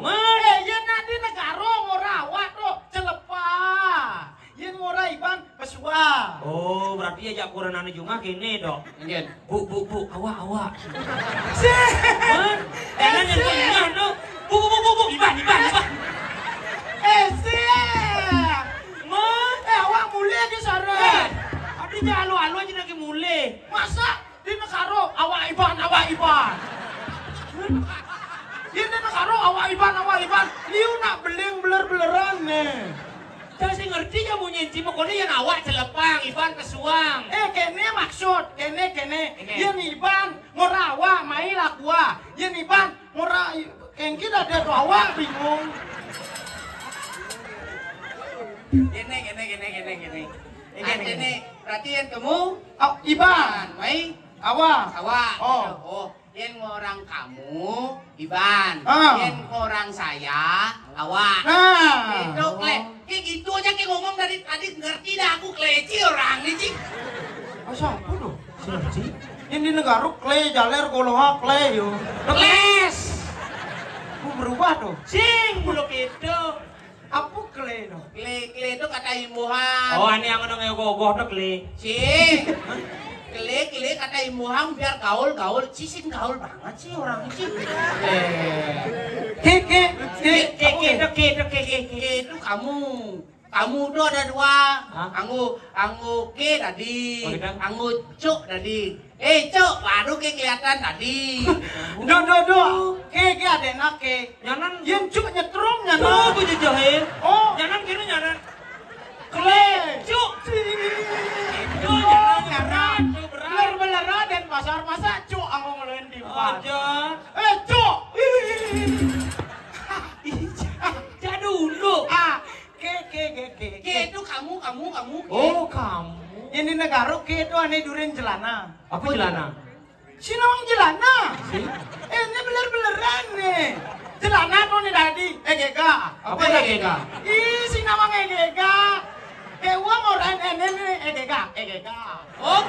Man, Yen di negara ora awak tuh celepah. Yen ora iban pesua. oh berarti ajak kuranane juga kene dok. Injen. Bu, awak. Sih. Man, jangan yang tengah dok. Bu, Iban. Sih. Man, Awak mulai di sana. adinya alu aja lagi mulai. Masa di negara awak iban. Yen di negara awak iban. Liu nak beling beler-beleran nih. Saya sih ngerti ya mau nyenci pokoknya yang awak celepang, Iban kesuang. Kene maksud, kene. Yen iban ngora awak mai lakua. Yen iban ngora kengki ada tuh awak bingung. Gini. Ini berarti yang kamu Iban, mai awak. Oh, yang orang kamu Iban, yang orang saya awak. Nah, Itu kayak gitu aja kayak ngomong dari tadi ngerti dah aku kleci orang nih cik. masa apa tuh? Siapa sih? Ini di negara kle jaler goloha kle yo. Les, Aku berubah tuh. sing bulu gitu. Apa kle no? Kle itu kata imbuhan. Oh ini yang ngomong gogoh dok le. Cik. Kle kata imbuhan biar gaul. Cisin gaul banget sih orang ini. Ke itu kamu. Kamu tuh ada dua. Anggu ke tadi. Oh, gitu? Anggu cuk tadi. Cuk baru ke kelihatan tadi. Do. Ke ada nak ke. Nyanan, Yen cuk nyetrum tuh nyanan. gue jahil. Oh, Nyanan kira nyanan. kle. Cuk. Tuh nyanan. Beler-beleran dan pasar masa cuk anggo ngelain di depan. Aja. Cuk. Ja dulu. Ke Itu kamu. Oh kamu. Yang di negara ke itu aneh duren jelana. Apa celana? Si nawang jelana. Ini beler-beleran nih. Jelana tuh nih tadi. Egega. Apa egega? Ih, si nawang egega. Kewa orang ini egega. Oh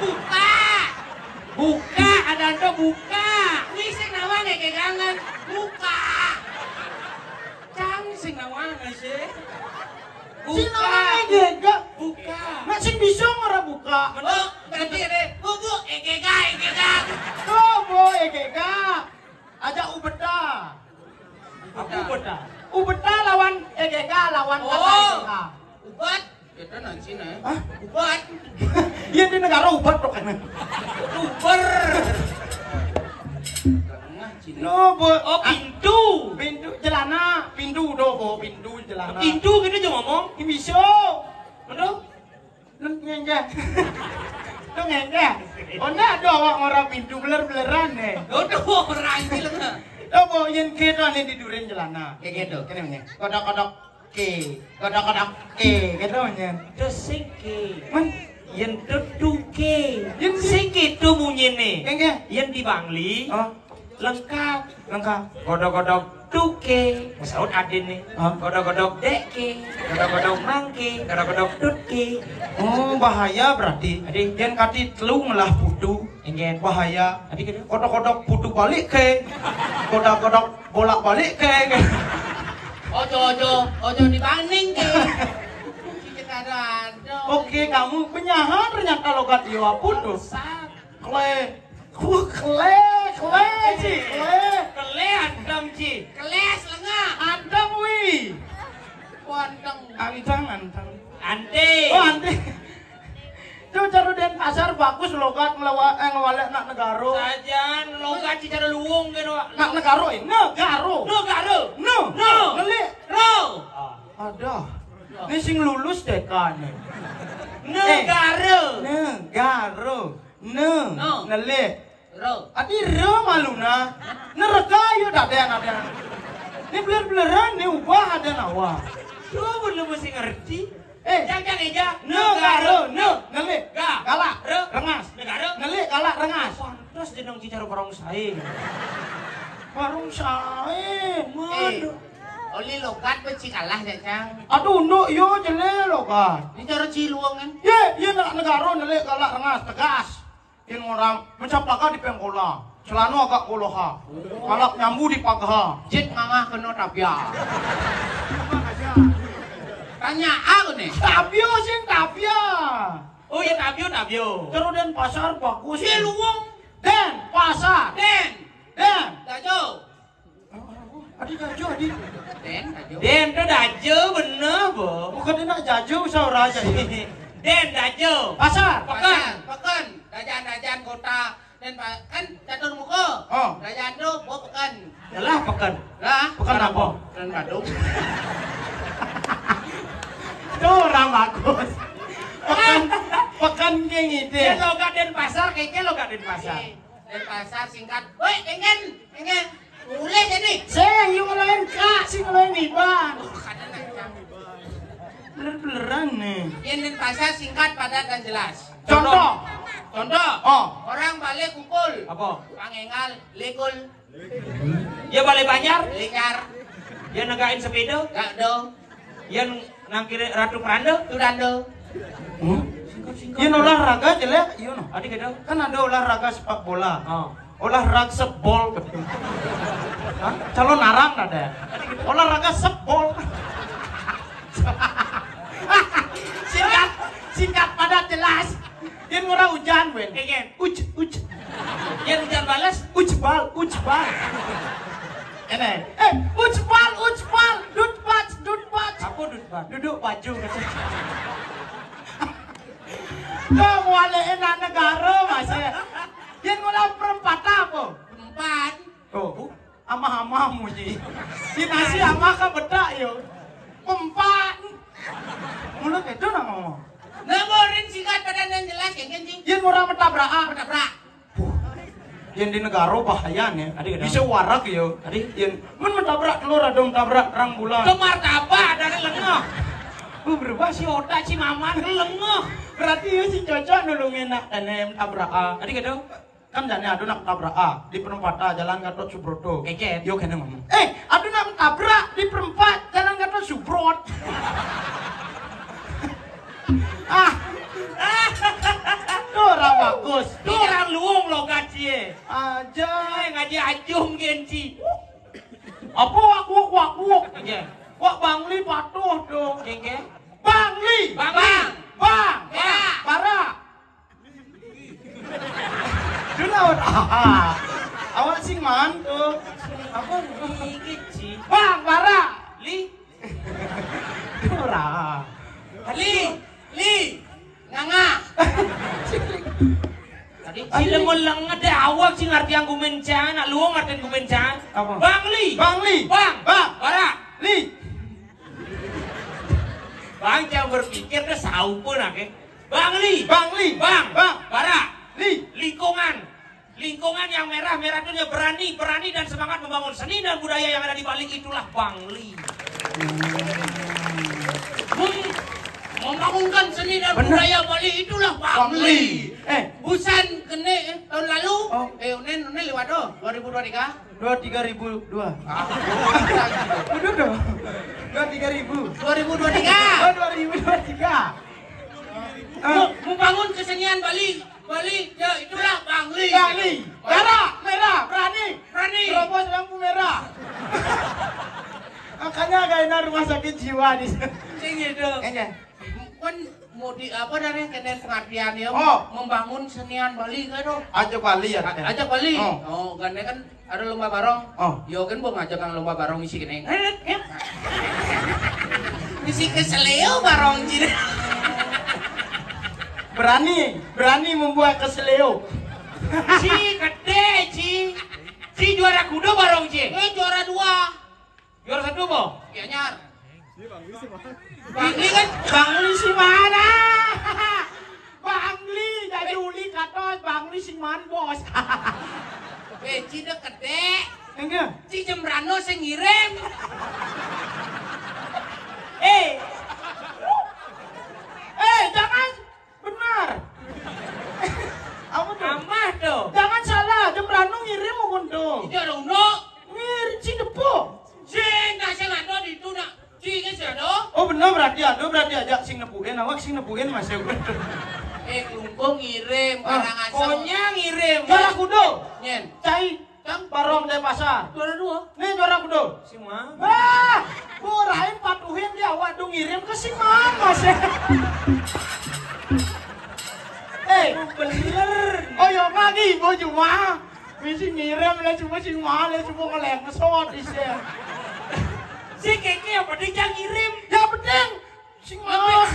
buka ada buka. Ini sing nawang kegangan buka. Cang sing nawang sih. Si nawang egega. Buka. Nak sing bisa ngora buka. Oh, berarti deh. Bu, egega. Tuh, boy egega. Aja ubeda. Apa beda? Ubeda lawan egega lawan kata egega. Ubat. Kita nanti nih. Hah? Ubat. Iya di negara ubat tuh kan. Uber. Tengah Cina. No, boy. Oh pintu. Pintu jelana, pintu do bo, pintu jelana. Pintu gitu aja ngomong. Imiso. Aduh. Ngenja. Tuh ngenja. Oh nah do awak orang pintu beler-beleran nih. Dodo orang ini lah. Do bo yen ke do ane di duren jelana. Kayak gitu. Kene menye. Kodok-kodok ke. Kodok-kodok ke. Gitu menye. Desike. Man, Yang teduke. Yang Sing gitu munyene. kenge. Yang di Bangli. Oh. lengkap. Lengkap. Godok-godok tuke, Saud adin nih. Hah? Godok-godok deke, godok-godok mangke, godok-godok tutke. Oh, bahaya berarti. Adik. Yen kati telung lah putu. Ingin. Bahaya. Adik gitu. Kodok-kodok putu balik ke. Kodok-kodok bolak-balik ke. Ojo dibanding ke. Oke, kamu penyahan ternyata logat Jawa putu. Kle. Kle sih, kle. Kele andam ci. Keles lengah. Anteng wi. Kuandeng. Anteng. Ante. Oh, ante. Itu cara Denpasar bagus logat ngewalek nak negaro. Sajan logat ci cara luwung kan Wak. Nak negaro ini, negaro. Negara. No. Ngelik. Ro. Ada. Ini sing lulus TK nih. Negara. Negaro. No. Ngelik. Ro. Adi re maluna. Neraka yo dadean. Ini beler-beleran nih ubah ada nawa. Tuh belum mesti ngerti. Jangan eja. Negaro. Ngelik. Ga. Galak. Re. Rengas. Negara. Ngelik galak rengas. Pantas jeneng ci cara barang saing. Warung sae. Waduh. Oli logat beci kalah ya Cang. Aduh, nduk yo jele logat. Ini cara ciluang kan. Ye nak negaro nelik galak rengas tegas. Yen orang mencaplaka di pengkola. Celana agak koloha. Galak nyambu di pagha. Jit mangah kena tabia. Tanya aku nih. Tabio sing tabia. Oh ya tabio. Terus Denpasar bagus. Ciluwung. Denpasar. Den. Den. Dajo. Adik jajo adik. Den. Dajo. Den tuh dajo bener bo. Bukan enak jajo saura aja. Den dajo. Pasar. Pekan. Dajan kota. Dan kan catur muka. Oh. Dajan tuh bawa pekan. Yalah pekan. Lah. Pekan apa? Dan Badung. Tuh orang bagus. Pekan geng itu. Dia logat Denpasar kayaknya logat Denpasar. Dan pasar singkat. Woi, pengen. Boleh jadi. Saya yang ngelain kak, sih ngelain iban. Kada nak Cang. Beler-beleran nih. Yang dan pasar singkat, padat dan jelas. Contoh. Oh. Orang balik kumpul. Apa? Pangengal, lekul, Dia balik Banjar. lekar, Dia negain sepeda. gak do, Dia nangkir Ratu Peranda. tudando. Ini olahraga jelek, iya no. Adik ada. Kan ada olahraga sepak bola. Oh. Olahraga sebol. Hah? Calon narang ada. Olahraga sebol. Singkat padat jelas. Yang murah hujan wen. Pengen. Uj. Dia hujan balas. Ujbal. Ini. Ujbal. Dutbat. Apa duduk? Duduk baju. Tuh walein anak negara masih. Yang mulai perempat apa? Empat. Tuh, amah-amahmu ji. Di nasi amah kan bedak yo. Empat. Mulut itu nama. Nomborin singkat padat dan jelas, kengken sih. Yang murah mentabrak. Menabrak. Yang di negara bahaya nih. Adik, Bisa warak yo. Adik. Yang menabrak telur ada mentabrak terang bulan. Itu martabak dari lengah. Berubah si otak si maman lengah. Berarti yo si cocok nulungin nak dan mentabrak. Adik ada. Kan jane adu nak mentabrak di perempatan Jalan Gatot Subroto. Keket. Yo kene ngomong. Adu nak mentabrak di perempat Jalan Gatot Subrot. Tuh orang bagus. Tuh orang luung lo gaji. Aja. Ngaji ajum genci. Apa wak. Aja. Wak Bangli patuh tuh. Kengke. Bangli. Bang. Bara. Dulu awak sing mantu. Apa? Gici. Bara. Li. Ora. Li. Nganga. Tadi si lengon lengan deh awak sih ngerti yang gumencan, nak luang ngerti gumencan. Apa? Bangli. Bang. Bara. Li. Bang jangan berpikir deh saupun ake. Bangli. Bang. Bara. Li. Lingkungan yang merah itu dia berani dan semangat membangun seni dan budaya yang ada di balik itulah Bangli. membangunkan seni dan Bener. budaya Bali itulah Bangli. Busan kene tahun lalu. Oh. Unen lewat do 2023. 23.002. Udah dong. 23.000. 2023. 2023. Membangun kesenian Bali. Bali, ya itulah Bangli. Bangli. Merah, berani. Terobos lampu merah. Makanya kayaknya rumah sakit jiwa di sini. Sing itu. Kayaknya. Kan mau di apa namanya kenen pengabdian ya. Oh. Membangun kesenian Bali kan do. Aja Bali ya. Ajak Bali. Oh. Oh, kan ada lomba barong. Oh. Yo kan mau ngajak lomba barong isi kene. Misi keseleo barong jadi. Berani membuat keseleo. Ci gede, Ci juara kuda barong, Ci. Juara 2. Juara 1 po? Ya nyar. Bangli kan Bangli si mana? Bangli jadi uli katos Bangli si man bos. Ci dek gede. Enggak. Ci Jembrano sing ngirim. Jangan benar. Apa tuh? Amah tuh. Jangan salah, Jembrano ngirim mau tuh. Itu ada uno. Ngirim si depo. Sing nasi ngado di itu nak. Ci kan sih ada. Oh benar berarti ajak sing nepuin, awak sing nepuin masih bener. Kelungkung ngirim Karangasem. Konya ngirim. Juara kudo, Nyen. cai, kang barong dari pasar. Juara 2. Nih juara kudo. Semua. Burahin patuhin dia awak dong ngirim ke si mama sih. Bener. Oh ya lagi, mau cuma, misi ngirim lah cuma si mama cuma ngeleng ngesot di sini. Si keke apa dia jangan ngirim. Ya penting, si mama.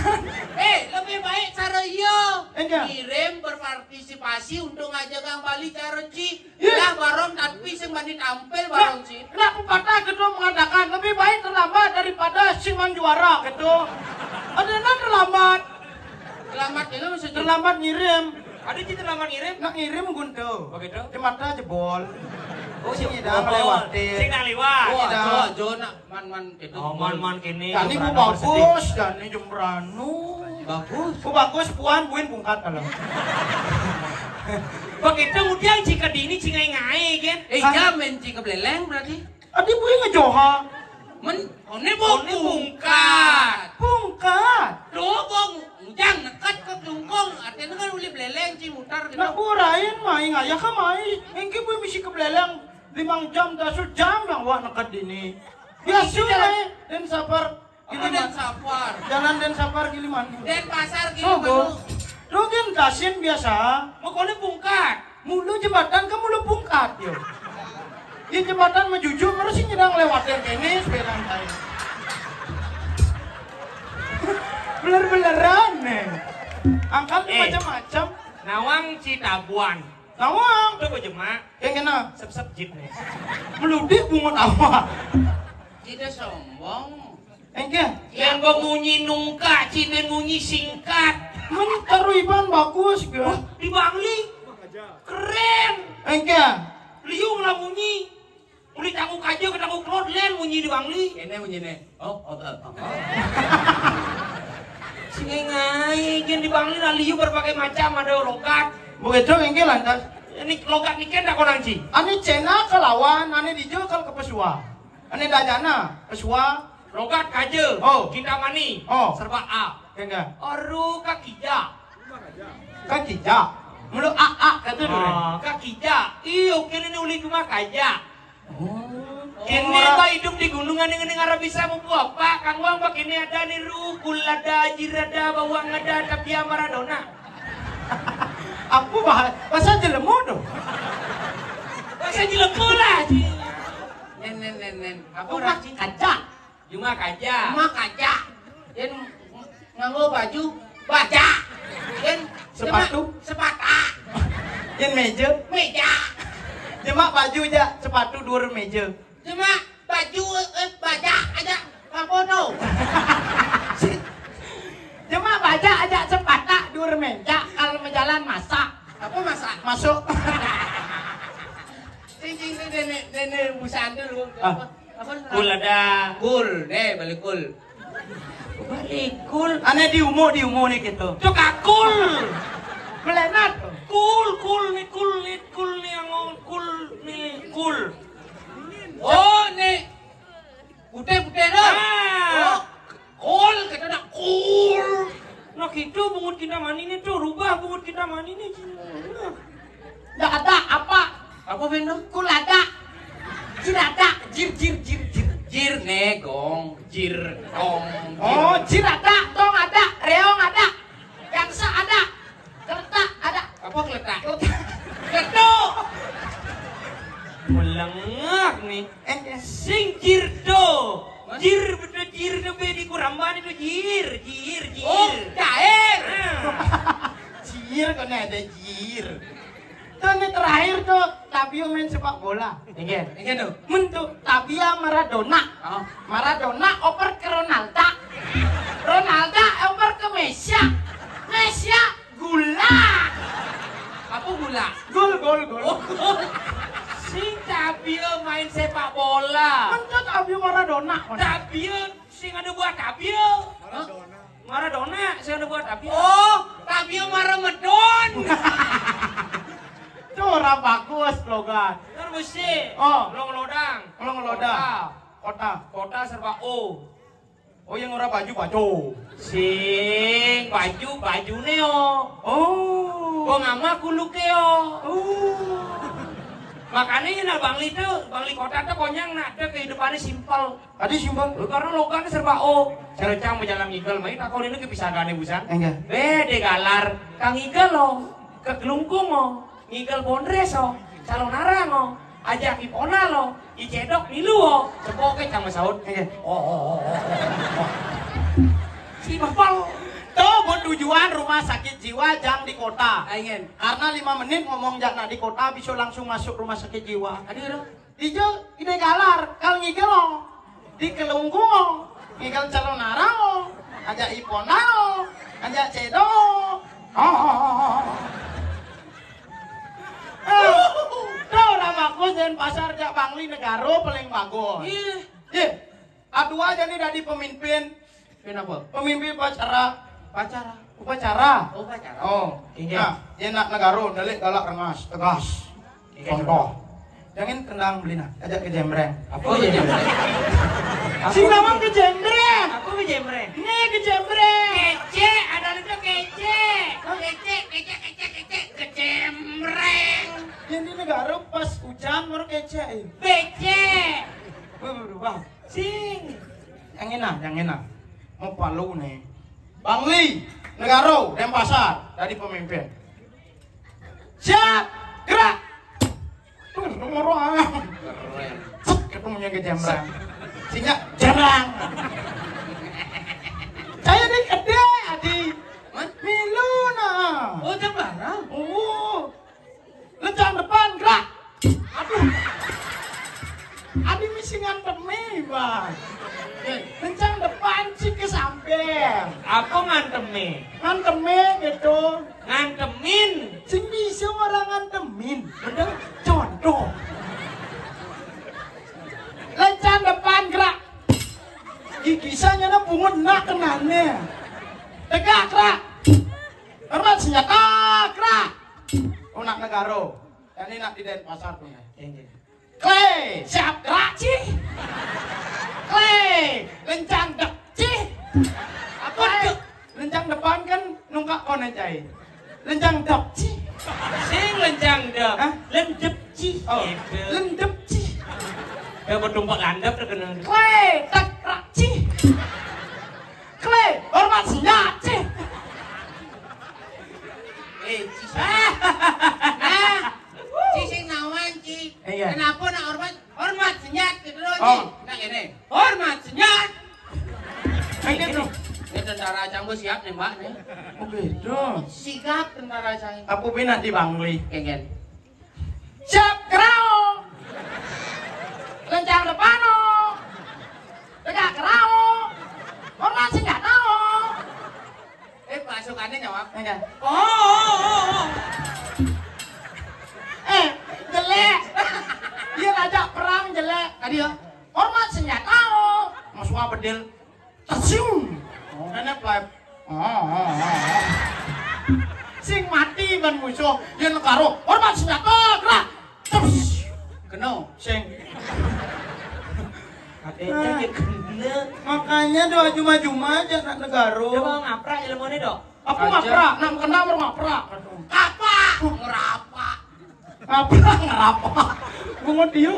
Lebih baik cara iya. Enggak. Ngirim berpartisipasi untuk ngajak Kang Bali cara Ci. Iya. Lah barong tapi sing bani tampil barong Ci. Kenapa pepatah kedua mengatakan lebih baik terlambat daripada siman juara gitu. Ada yang terlambat, Selamat itu maksudnya. terlambat ngirim. Ada Ci terlambat ngirim. Nak ngirim guntu. Begitu. Jembatan jebol. Oh, sing idang lewatin. Sing nang liwat. Wah, Jo nak man itu. Oh, man kini. Dan ini bagus, dan ini Jembrano. Bagus. Bagus, puan buin bungkat kalau. Begitu kemudian jika di ini cingai-ngai kan. Jamin Ci kebeleleng berarti. Adi buin ngejoha. One bungkat. Bungkat. Dobong ujang nekat ke kelungkung. Artinya kan uli beleleng Ci mutar gitu. Nak burain main ngaya ka main. Engke buin misi kebeleleng 5 jam 10 jam yang wah nekat dini. Biasa dan sapar. Dan sapar. Jalan dan sapar Giliman. Dan pasar gitu Oh, baru. Rogen tasin biasa. Mau kau bungkat. Mulu jembatan ke mulu bungkat yo. Di jembatan mejuju terus sih nyerang lewatin kene sepeda saya. Beler-beleran nih. Angkat macam-macam. Nawang Citabuan. Nawang. Itu bejema. Yang kena Sep-sep jeep nih. meludih bungut awak. Tidak sombong. Engke. Yang gua munyi nungka, Cina munyi singkat. Men taruiban bagus ke? Di Bangli. Keren. Engke. Liung lah munyi. Uli tangguh kaja ke tangguh Claudeland munyi di Bangli. Ini punyine. Oh. Singai-ngai, kan di Bangli lah liu berbagai macam, ada logat. Begitu engke lantas. Ini logat ni kan tak kau nanti. Ane cena ke lawan, ane dijual ke pesua. Ane dajana, pesua. Logat kaja. Oh. Kintamani. Oh. Serba A. Engke. Aru kakija. Kakija. Mulu a kata dulu. Kakija. Iyo, kini ni uli cuma kaja. Kini Orang- ba hidup di gunungan yang dengar bisa mau apa? Kang Wang pak ini ada nih rukul ada jirada bawang ada tapi Maradona. Aku bahasa jelemu tuh. Masa jelemu lah. Nen. Apa Aku mah orang Ci? kaca. Cuma kaja. Mak kaca. Dan nganggo baju baja. Dan Sepatu? sepata. Yang meja. Cuma baju aja, sepatu dur meja. Cuma baju baja aja. Apa tuh? Cuma baja aja sepata dur meja. Kalau menjalan masak. Apa masak? Masuk. Cing nenek busan dulu. Ah. Apa? Kul ada. Kul, balik kul. Balikul. Ane diumo nih gitu. Cok akul. Melenat. Kul nih yang kul nih kul. Oh nih putih dah. Ah. Kul kita nak kul. Nah gitu bungut kita mani nih tuh rubah bungut kita mani nih. Nggak ada apa? Apa benda? Kulada. Jirada. Jir negong, jir gong. Oh, jirada, tong ada, reong ada, gangsa ada, kereta ada. Apa keletak? Ketuk. Melengak nih. Ente. Sing jir do. Jir betul jir nembe di kuramban itu jir. Oh, cair. Jir kok ada jir. Tuh nih terakhir tuh Tabio main sepak bola. Ingin tuh. Mentuk Tabia Maradona. Oh. Maradona oper ke Ronaldo. Ronaldo oper ke Messi gula. Apa gula? Gol. Oh, gol. Sing Tabio main sepak bola. Mentuk Tabio Maradona. Tabio sing ada buat Tabio. Maradona sing ada buat Tabio. Oh, Tabio Maramedon. Tuh orang bagus slogan. Terus sih. Oh. Lodang. Kota serba O. Oh yang orang baju. Sing baju neo. Oh. Kok ngama kulukeo. Oh. Makanya Bangli kota tuh konyang ada kehidupannya simpel. Tadi simbol. Karena logannya serba O. Serencang menjalan ngigel main aku ini kepisahane busan. Enggak. Bede galar kang ngigel lo ke Kelungkung lo ngigel Bondres lo calon narang lo ajak ipona lo icedok milu lo sepoke cang masaud. Enggak. Oh. Si Bapal. Tuh buat tujuan rumah sakit jiwa jang di kota. Ingin. Karena 5 menit ngomong jang di kota bisa langsung masuk rumah sakit jiwa. Aduh, aduh. Dijo ide galar kal ngigel lo di Kelungkung lo ngigel calon narang lo ajak ipona lo ajak cedok. Tuh orang bagus dan pasar jak Bangli negara paling bagus. Iya. Adua jadi dari pemimpin. Kenapa? Pemimpin upacara. Upacara. Oh, iya. Dia nak negara delik galak rengas, tegas. Contoh. Jangan kendang belina, ajak ke Jembreng. Apa ya jembreng? Si nama ke Jembreng. Aku ke jembreng. Nih ke Jembreng. Kece, ada itu kece. Ke Jembreng. Jadi negara pas hujan baru kece. Bece. Berubah. Sing. Yang enak. Mau palu nih. Bangli, negara, dan pasar dari pemimpin. Siap, gerak. Tuh nomor orang. Ketemunya ke Jembreng. Sehingga Jembreng. Saya di gede, Adi. Milu nah. Oh, Jembreng. Oh, lencang depan gerak. Aduh. Adi misi ngantemi, Bang. Lencang depan sih ke samping. Apa ngantemi? Ngantemi gitu. Ngantemin. Sing bisa orang ngantemin. Bener? Contoh. Lencang depan gerak. Gigisannya na bungut nak kenane. Tegak gerak. Hormat senjata gerak. Oh nak negara. Ini nak di Denpasar tuh. Klei, siap gerak cih. Klei, lencang dek cih. Apa dek? Lencang depan kan nungkak konecai. Lencang dek cih. Sing lencang dep. Hah? Lendep cih. Oh, lendep cih. Kayak bertumpuk landep terkena. Klei, tak gerak cih. Klei, hormat senjata cih. Sing nawan, Ci. Iya. Kenapa nak hormat senyat gitu loh, Ci. Oh. Nak ini. Hormat senyat. Gitu. Ini tentara canggu siap nih, Mbak nih. Oh gitu. Sigap tentara saya. Apa bina di Bangli? Kengen. Siap kerao. Lencang depano. Tegak kerao. Hormat senjata. Pasukannya nyawak. Enggak. Oh. Jelek. Dia ngajak perang jelek. Tadi ya. Hormat senjata. Masuk apa bedil? Tersium. Kene plep. Sing mati ban musuh yen karo hormat senjata gerak. Terus Keno. sing Katanya dia kena. makanya doa cuma-cuma aja nak negaro. Coba ngaprak ilmunya dok. Aku ngaprak, nam kena baru ngaprak. Apa? Ngerapa. Ngaprak. Bunga dia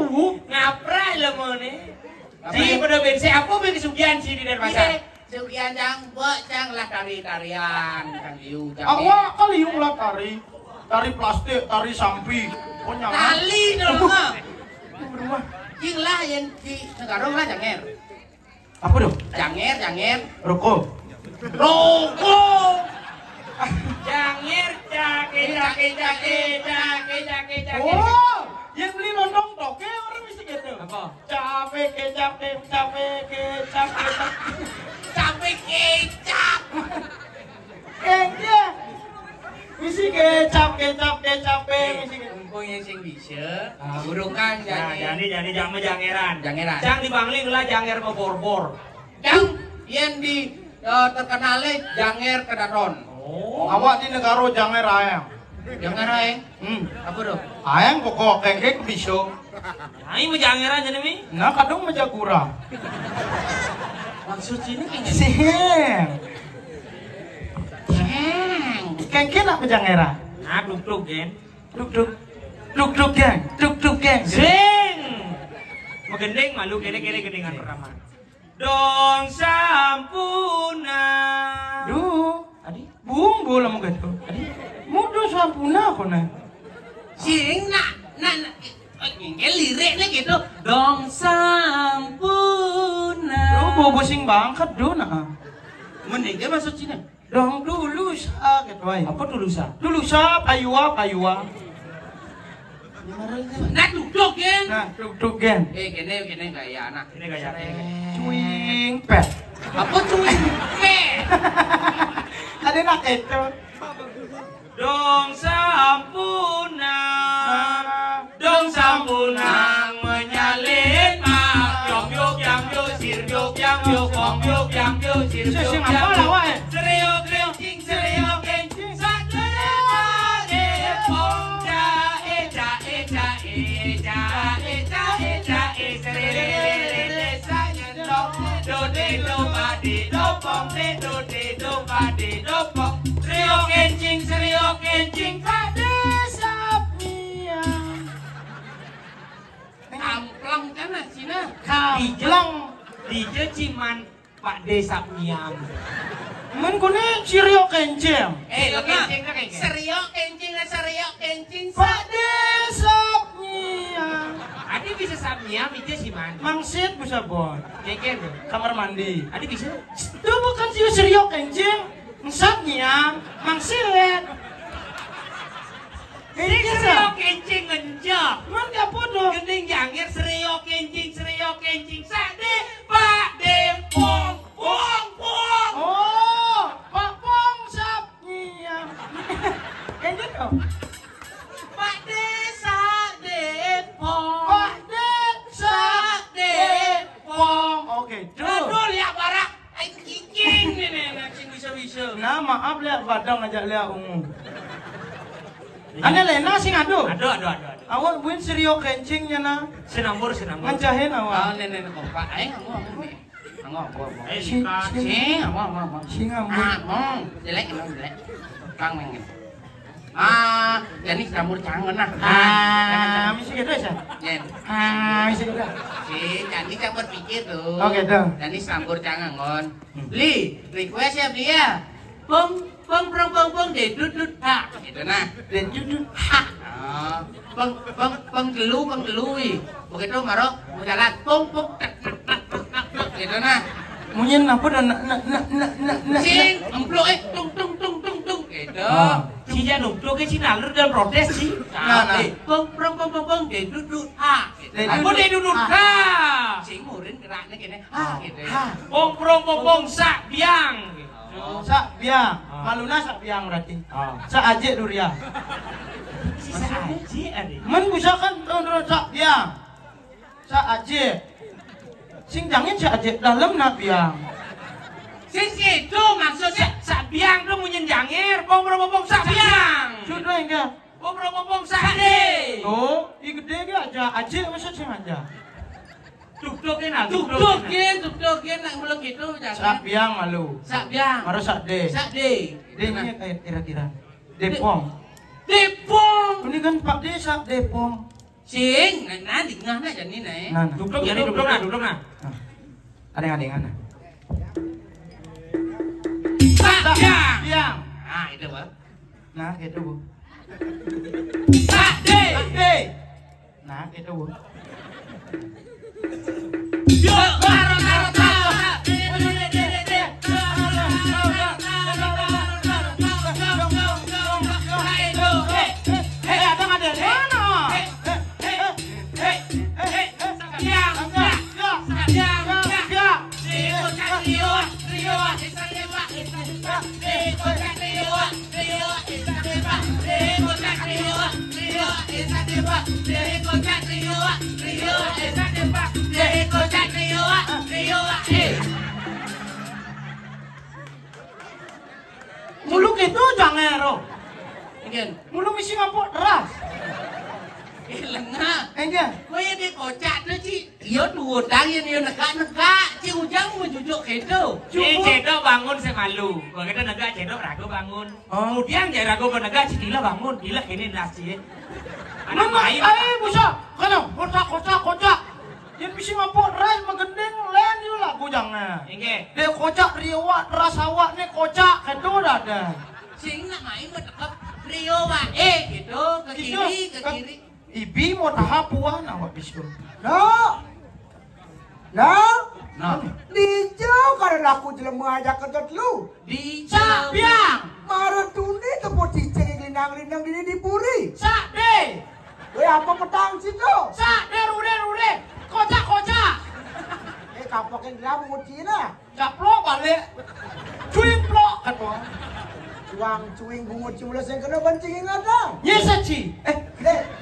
Ngaprak ilmunya. Si pada bensin apa bagi sugian si di Denpasar? Sugian jang lah tari-tarian Kang Iu. Awak kali yung lah tari plastik, tari sampi. Oh nyaman. Tali dong mah. Berumah. Jing lah yang di negara lah janger. Apa dong? Janger. Rokok. Jangir cake. Oh, yang beli lontong toke orang bisa gitu. Apa? Cabe kecap. Sampai kecap. Kengnya. Misi kecap, misi kecap. Mumpung yang sing bisa, burung kan Jadi jangan jangeran. Jangeran. Jang di Bangling lah janger mau bor-bor. Jang yang di terkenalnya janger kedaton. Oh. Awak di negara jangan ayang. Janger aeng. Apa dong? Ayang pokok kengke bisa. Ini mau jangeran jadi mi? Nah kadang majagura. Maksud sini Sing. Jeng. Kengke nak majangera. Nah, duk gen. Duk geng. Sing. Megendeng malu kene gendengan pertama. Dong sampuna. Duh, Adi, bumbu lah mungkin tuh. Mudah sampuna aku nih. Sing nak ini liriknya gitu. Dong sampuna. Duh, bobo sing bangkat duh nah. Mending dia masuk sini. Dong dulu sa gitu ay. apa dulu sa? Dulu sa payua. Nah duduk kan. Nah, duk geng. Gini gaya anak. Ini gaya. Cuing pet. Apa cuy? Ada nak itu. Dong sampuna. Dong sampuna menyalin mak. Yuk yang yuk sir yuk yang yuk kong yuk yang yuk sir yuk Sing yang apa lah wae? Seriok cing seriok cing sakle pong jae serele sayen do de do ba de do pong de do de do ba de do pong seriok cing Kade sapnia. Amplang kan Cina. Kamplang. Dije ciman Pak Desa Miam. Men kune sirio kenceng. Lo Lama. kencing lah kencing. Seriok kencing. Pak Desa Nia. Adi bisa Miam itu ciman. Mangsit bisa bon. Keker tuh. Kamar mandi. Adi bisa. Itu bukan sirio kenceng. Mangsatnya mangsit. Ini Seriok bisa. kencing ngenjak. Man apa dong? Gending jangir seriok kencing sade Pak Depong pong. Oh, Pak Pong sapnya. Ini dong. Pak Desa Depong. Pak Desa Depong. Oke, tuh. Aduh lihat barak. Cicing nih cing bisa. Nah, maaf lihat badang aja lihat ungu. Ane Lena sing aduh. Aduh. Awak buin sirio kencingnya na. Senambur. Ngancahin awak. Nenek kompak. Ngomong. Sing Ngomong. Jelek. Kang mengen. Jadi campur cangen nah. Misi gitu ya. Yen. Misi gitu. Jadi campur pikir tuh. Oke tuh. Jadi campur cangen ngon. Request ya beli ya. Pong de dut ha. Gitu nah. Dan judul ha. Pengelu begitu marok jalan pong gitu nah. Munyin apa dan Sing emplok tung gitu. Si Januk tuh ke Cina lu dalam protes sih. Pong de dut ha. Apa dia duduk ha? Sing murin geraknya gini gitu. Pong sak biang. Sak biang. Maluna sak biang berarti. Sak aje duria. Sisa aja ada. Men bisa kan sak biang. Sak aje. Sing jangin sak aje dalam nak biang. Sisi itu maksudnya Sak biang tuh munyen jangir, bong sak biang. Sudah enggak? Bong sak de. Oh, ini gede gak aja? Aja maksud sih aja. Duk-dukin ah, duk-dukin nak belum gitu Sak jangan. biang malu. Sak biang. Baru sak de. Sak de. D-nya kayak kira-kira. Depong. Depong. Ini kan Pak D sak Depong. Sing, nah di tengah nah jadi nih. Nah, Duk jadi duk nah. Adeng-adengan. Sak biang. Biang. Ah itu Pak. Nah, itu Bu. Sak de. Sak D. Nah, itu Bu. Yo, taro. Muluk itu jangan ero. Ingin, Muluk mesti ngampuk deras. lengah. Enggak. Kau yang dikocak tu cik, iyo dua tangan iyo negak, cik ujang mau jujuk gitu. Cedok bangun saya malu. Begitu negak cedok ragu bangun. Kemudian dia ragu penegak cedila bangun. Gila ini nasi. Anak bayi. Busa. Kana, kocak. Yang mesti ngampuk deras magendeng len yo lah jangan. Inge. Dia kocak riwak deras awak ni kocak itu dah ada. Sing nak main bertekap Rio wa gitu ke kiri. Ibi mau tahap puan awak bisu. No. Dijauh karena aku jelema aja kerja lu. Di Sak biang. Marah tuni tepuk cicing lindang-lindang dini dipuri. Sak de. Weh apa petang situ? Sak de rude. Kocak. Kapakin dia menguci na. Caplok balik. Cuing plok kan wah. Cuing menguci mulai saya kena bancing ada. Yes aci.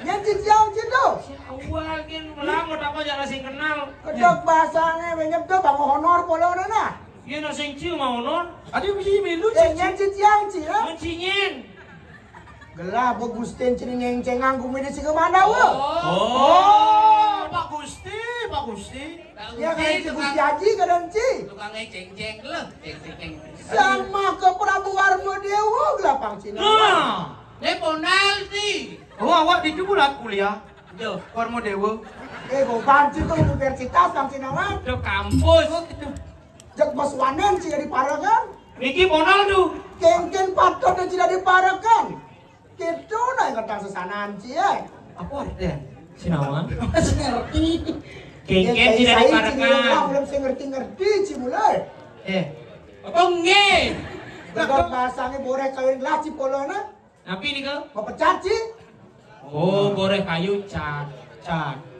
Nyanci jauh situ. Awalin melamut apa jangan sing kenal. Kedok bahasanya banyak tuh bang honor polo na. Dia nak sing cium mau non. Adi mesti milu Nyanci jauh ci ya. Mencingin. Gelah begustin cini ngengceng nganggung ini sih kemana wo? Pak Gusti. Ya kan ci Gusti Haji kadang ci. tukang ceng lah, ceng. Sama ke Prabu Warma Dewa gelapang cina. Nah. Dia penalti. Oh awak di bulan kuliah. Yo, Warmo Dewa. Go banci tuh universitas bang cina mah. Ke kampus. Jak Baswanen ci di Parakan. Niki Ronaldo. Kengken patut dan cina di Parakan. Gitu nah yang ketang sesanaan ci ya. Apa ada? Sinawa. Ngerti. Kengken tidak diparahkan. Belum saya ngerti ci mulai. pengen. Gedok bahasanya boleh kawin lah ci polona. Tapi ini ke? Mau pecat ci. Oh, boleh kayu cat.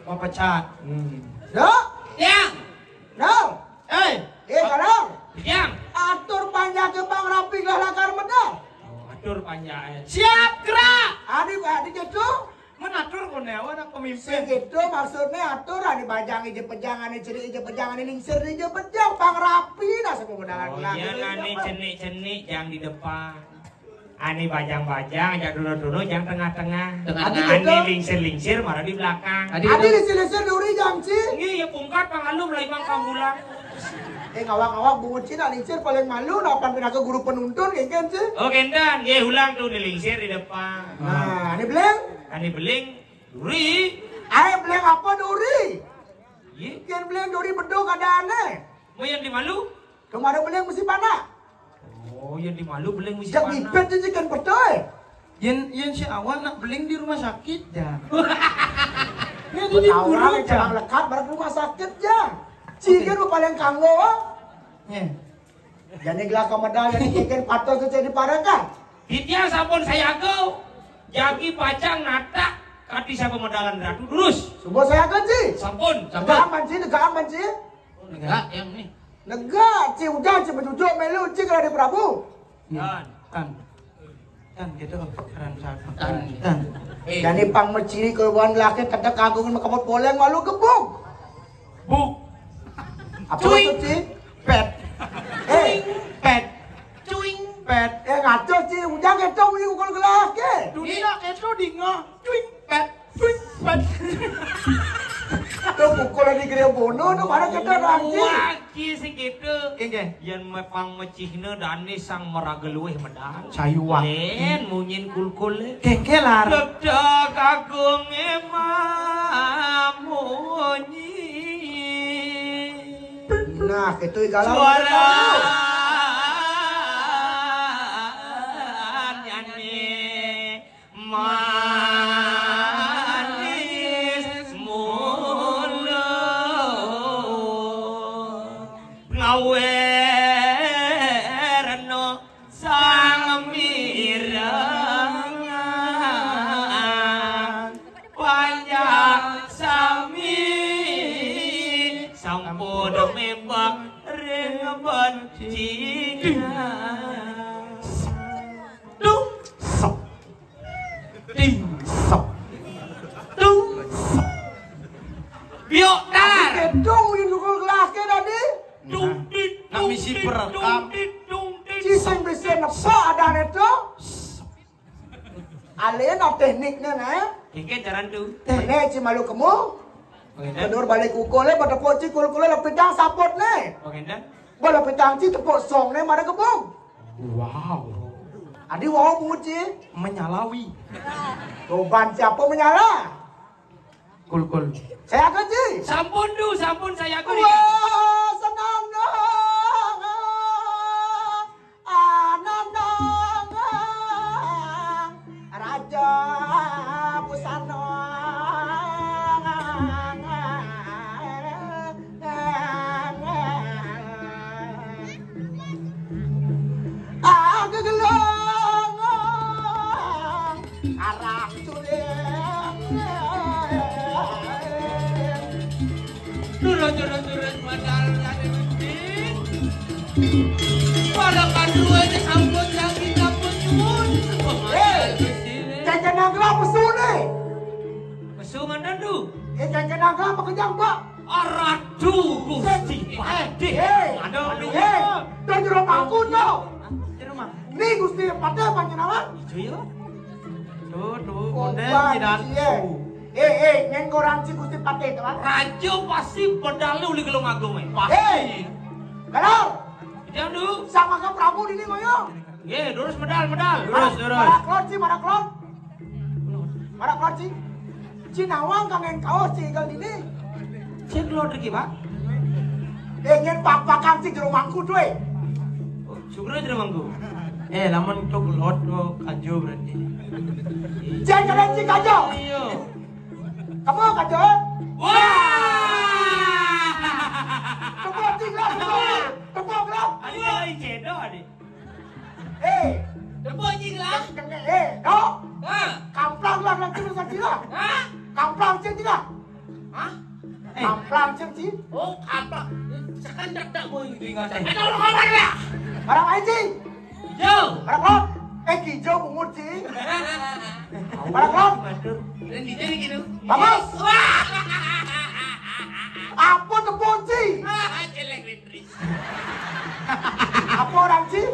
Mau pecat. Dok. Yang, No. Kadang. Yang. Atur panjang ke bang rapi galakar medal. Atur panjang. Siap gerak. Adik gitu. Menatur konewa nak pemimpin. Segitu maksudnya atur ada bajang ije pejangan ceri ije pejangan lingsir ije pejang bang rapi nah sepemendangan Oh iya nih cenik-cenik yang di depan. Ani bajang-bajang, yang dulu-dulu, yang tengah-tengah. Ani lingsir-lingsir, malah di belakang. Adi lingsir duri jam ci. Ini ya pungkat pangalu mulai bang kambulan. Ngawak-ngawak bungut cina lingsir paling malu napan pindah ke guru penuntun kan ci. Oh kendan, ya ulang tuh di lingsir di depan. Nah, ini beleng. Ani beling, duri. Ayo beleng apa duri? Iya, Kian beleng duri beduk ada aneh. mau yang dimalu? Kemarin beleng mesti panak. Oh yang dimalu beling mesti Jak mana? bibet aja kan betul. Yen si awan nak beling di rumah sakit dah. Ini di Orang buru jangan dah. lekat bareng rumah sakit ya. Cikan lu paling kanggo. Ya. Jadi gelak medal yang kikan patut tu jadi parakan. Ditya sampun saya go. Jagi pacang natak. Kati siapa modalan ratu terus. Subuh saya akan ci. Sampun. Negaan manci. enggak yang ni. Negak ci udah ci menjujuk melu ci kalau di Prabu. Tan gitu. Keren satu. Tan. Jadi pang merciri keluhan laki kata kagungan makapot poleng malu gebuk. Buk. Apa Cuy. maksud ci? Pet. Eh, dingo, cuing pet. Tuh pukul di gede bono, tuh mana kita nanti. Waki segitu. Kengke. Yang mepang mecihna dani sang merageluih medal. Sayuang. Len munyin kulkul. Kengke lar. Dedak agung munyi. Nah, itu galau. Suara manis mulu ngawerno sang mirangan panjang sami sampun membak ring bencingan Dung sok. Ding sok. Dung sok. biok dar Gedung ini kul kelas ke tadi. Nak misi perekam. Ciseng bisa nepak ada itu. Alien ada tekniknya nah. Kengke jalan tu. Ini cimalu kamu. Menur balik ukulnya pada poci kul-kulnya lepedang sapot nih. Pengendan? Bola petang ci tepuk song nih mana kebong. Wow. Adi wow muci. Menyalawi. Toban siapa menyala? Kul. Saya akan ci. Sampun du, sampun saya aku. Wah, senang dong. Anandang. Raja Busano. Aku gelang arah culing. Turun modal dari penting. Pada kanduannya sampun yang kita penyun. Jangan nangkep pesu nih. Pesungan dan du. Jangan nangkep pekerjaan pak. Aradu Gusti Pade. Aduh, Tuh jeruk aku tuh. rumah. Nih Gusti Pade panjenengan. Ijo yo. Tuh, Obat konden dan cie. Nyenggorang si Gusti Pade tuh kan. Raja pasti pedale uli gelung agung e. Hei, kalau Jangan du. sama ke Prabu ini ngoyo. Ye, lurus medal. Lurus. Mana klon? Mana klon sih? Cinawang kangen kaos sih kali ini. Cek keluar lagi, Pak. Ingin pak-pakan sih di rumahku tuh. Syukur aja manggu. lamun tok lot to kajo berarti. Jangan kalian sih kajo. Iya. Kamu kajo? Wah! Tepuk tinggal, tepuk lah. Adik lagi cendol adik. Tepuk jinglah. Dok. Hah? Kamplang lah nanti besar tidak. Hah? Kamplang sih tidak. Hah? Kamplang sih. Oh, apa? Sekarang tak mau tinggal saya. Aduh, kapan ya? Barang aja sih. Hijau. Barang klon. Hijau bungut sih. Barang klon. Dan di sini gitu. Bagus. Wah! Apa tepuk sih? Jelek Lendris. Apa orang sih?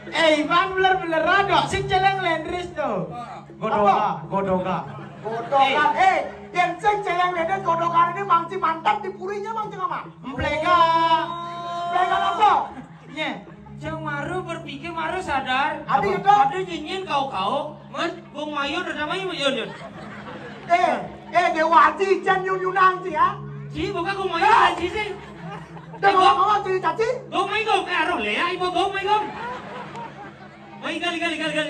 Ivan bener-bener rado sing celeng lendris tuh. Godoga. Godokan. Yang sing celeng leden godokan ini mangci mantap di purinya mangci apa? Emplega. Pegang apa? Nye. Jang Maru berpikir Maru sadar. Ada itu? Ada nyanyian kau. Men, Bung Mayu udah namanya Mayu. Dewati jan yun-yunan sih ya. Ji, bukan Bung Mayu aja sih. Dengan orang sih caci. Bung Mayu karo le, ibu Bung Mayu. Mayu kali.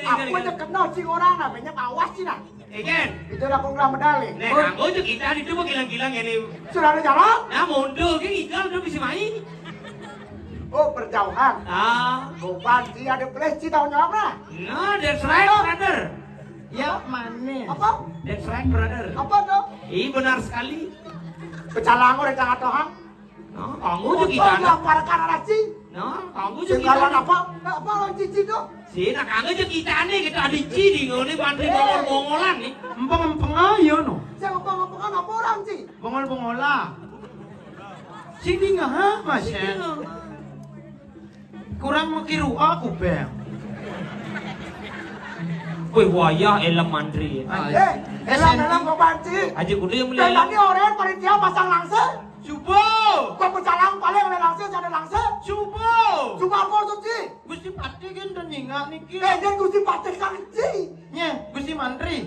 Aku aja kenal sih orang lah, banyak awas sih nah. Ken. Itu aku ngelah medali. Nek kanggo tuh kita itu mau gilang-gilang ini. Sudah ada jalan? Nah mundur kan ikal udah bisa main. Oh berjauhan. Ah, Goban sih ada peleci tahun apa? nah that's right brother. Ya mana? Apa? That's right brother. Apa tuh? Iya benar sekali. Pecalango dari tangan tohang. Nah, kanggo tuh kita. Yang para kanan sih. Nah, kanggo tuh Sekarang kita. apa? Apa orang cici tuh? Sih, nah kanggo tuh kita nih kita ada ciri ngone pantri bongol-bongolan nih. Empeng ayo no. Saya ngomong-ngomongan apa orang sih? Bongol-bongola. Sing di ngah Mas. Kurang makiru aku bang. Wih wayah elam mandri. Elam kau banci. Aja kudu yang Dan beli. tadi orang panitia pasang langsir. Subuh. Kau pecalang paling oleh langsir, jadi langsir. Subuh. Cuma apa suci? Gusti Pati kan udah nyingak niki. Jangan gusti patik kanci. Nye, Gusti Mantri.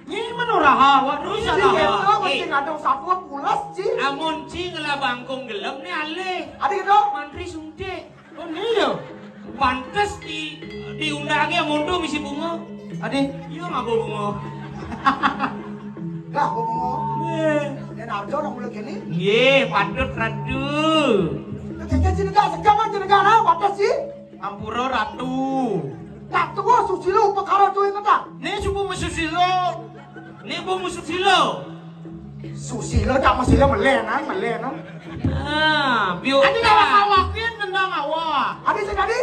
Nye mana rahawa terus Ci itu rahawa. mesti ngadong sapu pulas ci. Amun cing lah bangkong gelem nih ale. Adik itu. Mantri suntik. Oh iya. Pantes diundangnya mundur misi bunga. Adi, Iya nggak bunga. Lah kau mau. Dan harga orang mulai gini. Ye, patut radu. Jadi negara sekarang jadi negara apa sih? Ampura Ratu. Tak tunggu susilo perkara tu yang kata. Nih subuh mesusilo. Nih bu musuh silo. Susilo tak masih melenan. Ah, biu. Adi ngawak-ngawakin tentang awak. Adik tadi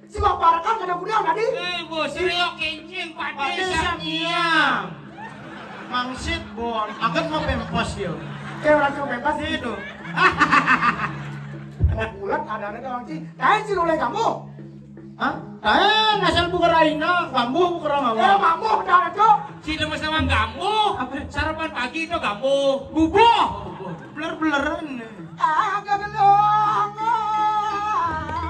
si bapak rekan kada punya tadi. Bu, seriok kencing Pati pada Samyang. Mangsit bon, agak mau pempos yo. Kayak orang tua bebas Itu. mau bulat ada orang sih. Kayak sih oleh kamu. Hah? Ngasal buka raina, bambu buka Ya awak. kamu udah ada. si lemes sama kamu. Sarapan pagi itu kamu. Bubuh. Beler-beleran. Agak gelong. Ah.